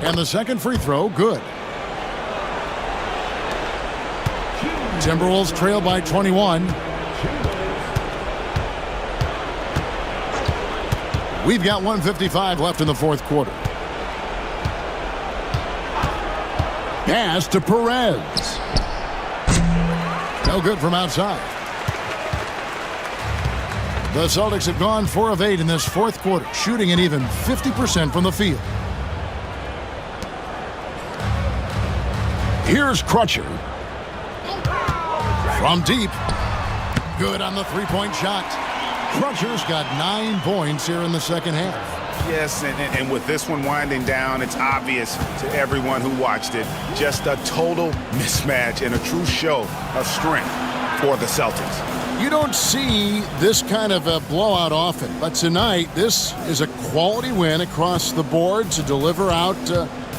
And the second free throw, good. Timberwolves trail by 21. We've got 1:55 left in the 4th quarter. Pass to Perez. No good from outside. The Celtics have gone 4 of 8 in this 4th quarter, shooting an even 50% from the field. Here's Crutcher. From deep. Good on the three-point shot. Crutcher's got 9 points here in the second half. Yes, and with this one winding down, it's obvious to everyone who watched it. Just a total mismatch and a true show of strength for the Celtics. You don't see this kind of a blowout often, but tonight this is a quality win across the board to deliver out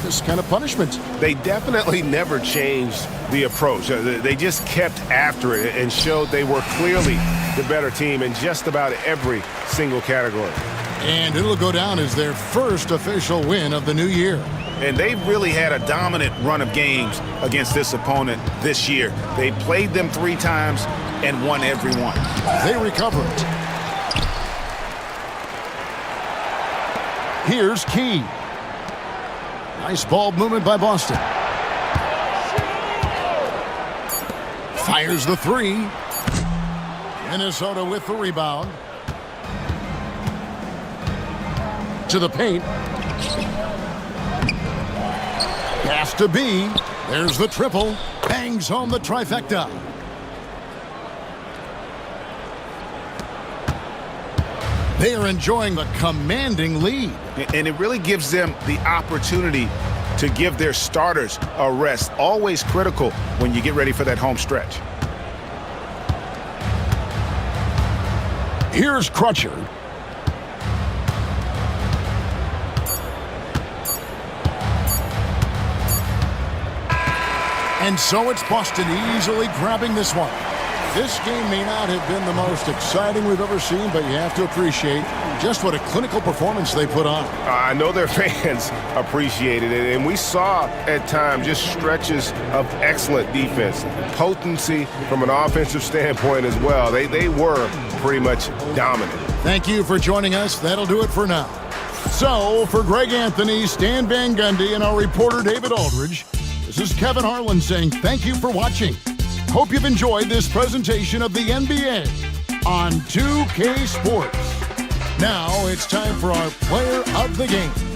this kind of punishment. They definitely never changed the approach. They just kept after it and showed they were clearly the better team in just about every single category. And it'll go down as their first official win of the new year. And they've really had a dominant run of games against this opponent this year. They played them 3 times and won every one. They recover it. Here's Key. Nice ball movement by Boston. Fires the three. Minnesota with the rebound. To the paint. Pass to B. There's the triple. Bangs home the trifecta. They are enjoying the commanding lead. And it really gives them the opportunity to give their starters a rest. Always critical when you get ready for that home stretch. Here's Crutcher. And so it's Boston easily grabbing this one. This game may not have been the most exciting we've ever seen, but you have to appreciate just what a clinical performance they put on. I know their fans appreciated it, and we saw at times just stretches of excellent defense, potency from an offensive standpoint as well. They were pretty much dominant. Thank you for joining us. That'll do it for now. So, for Greg Anthony, Stan Van Gundy, and our reporter David Aldridge, this is Kevin Harlan saying thank you for watching. Hope you've enjoyed this presentation of the NBA on 2K Sports. Now it's time for our Player of the Game.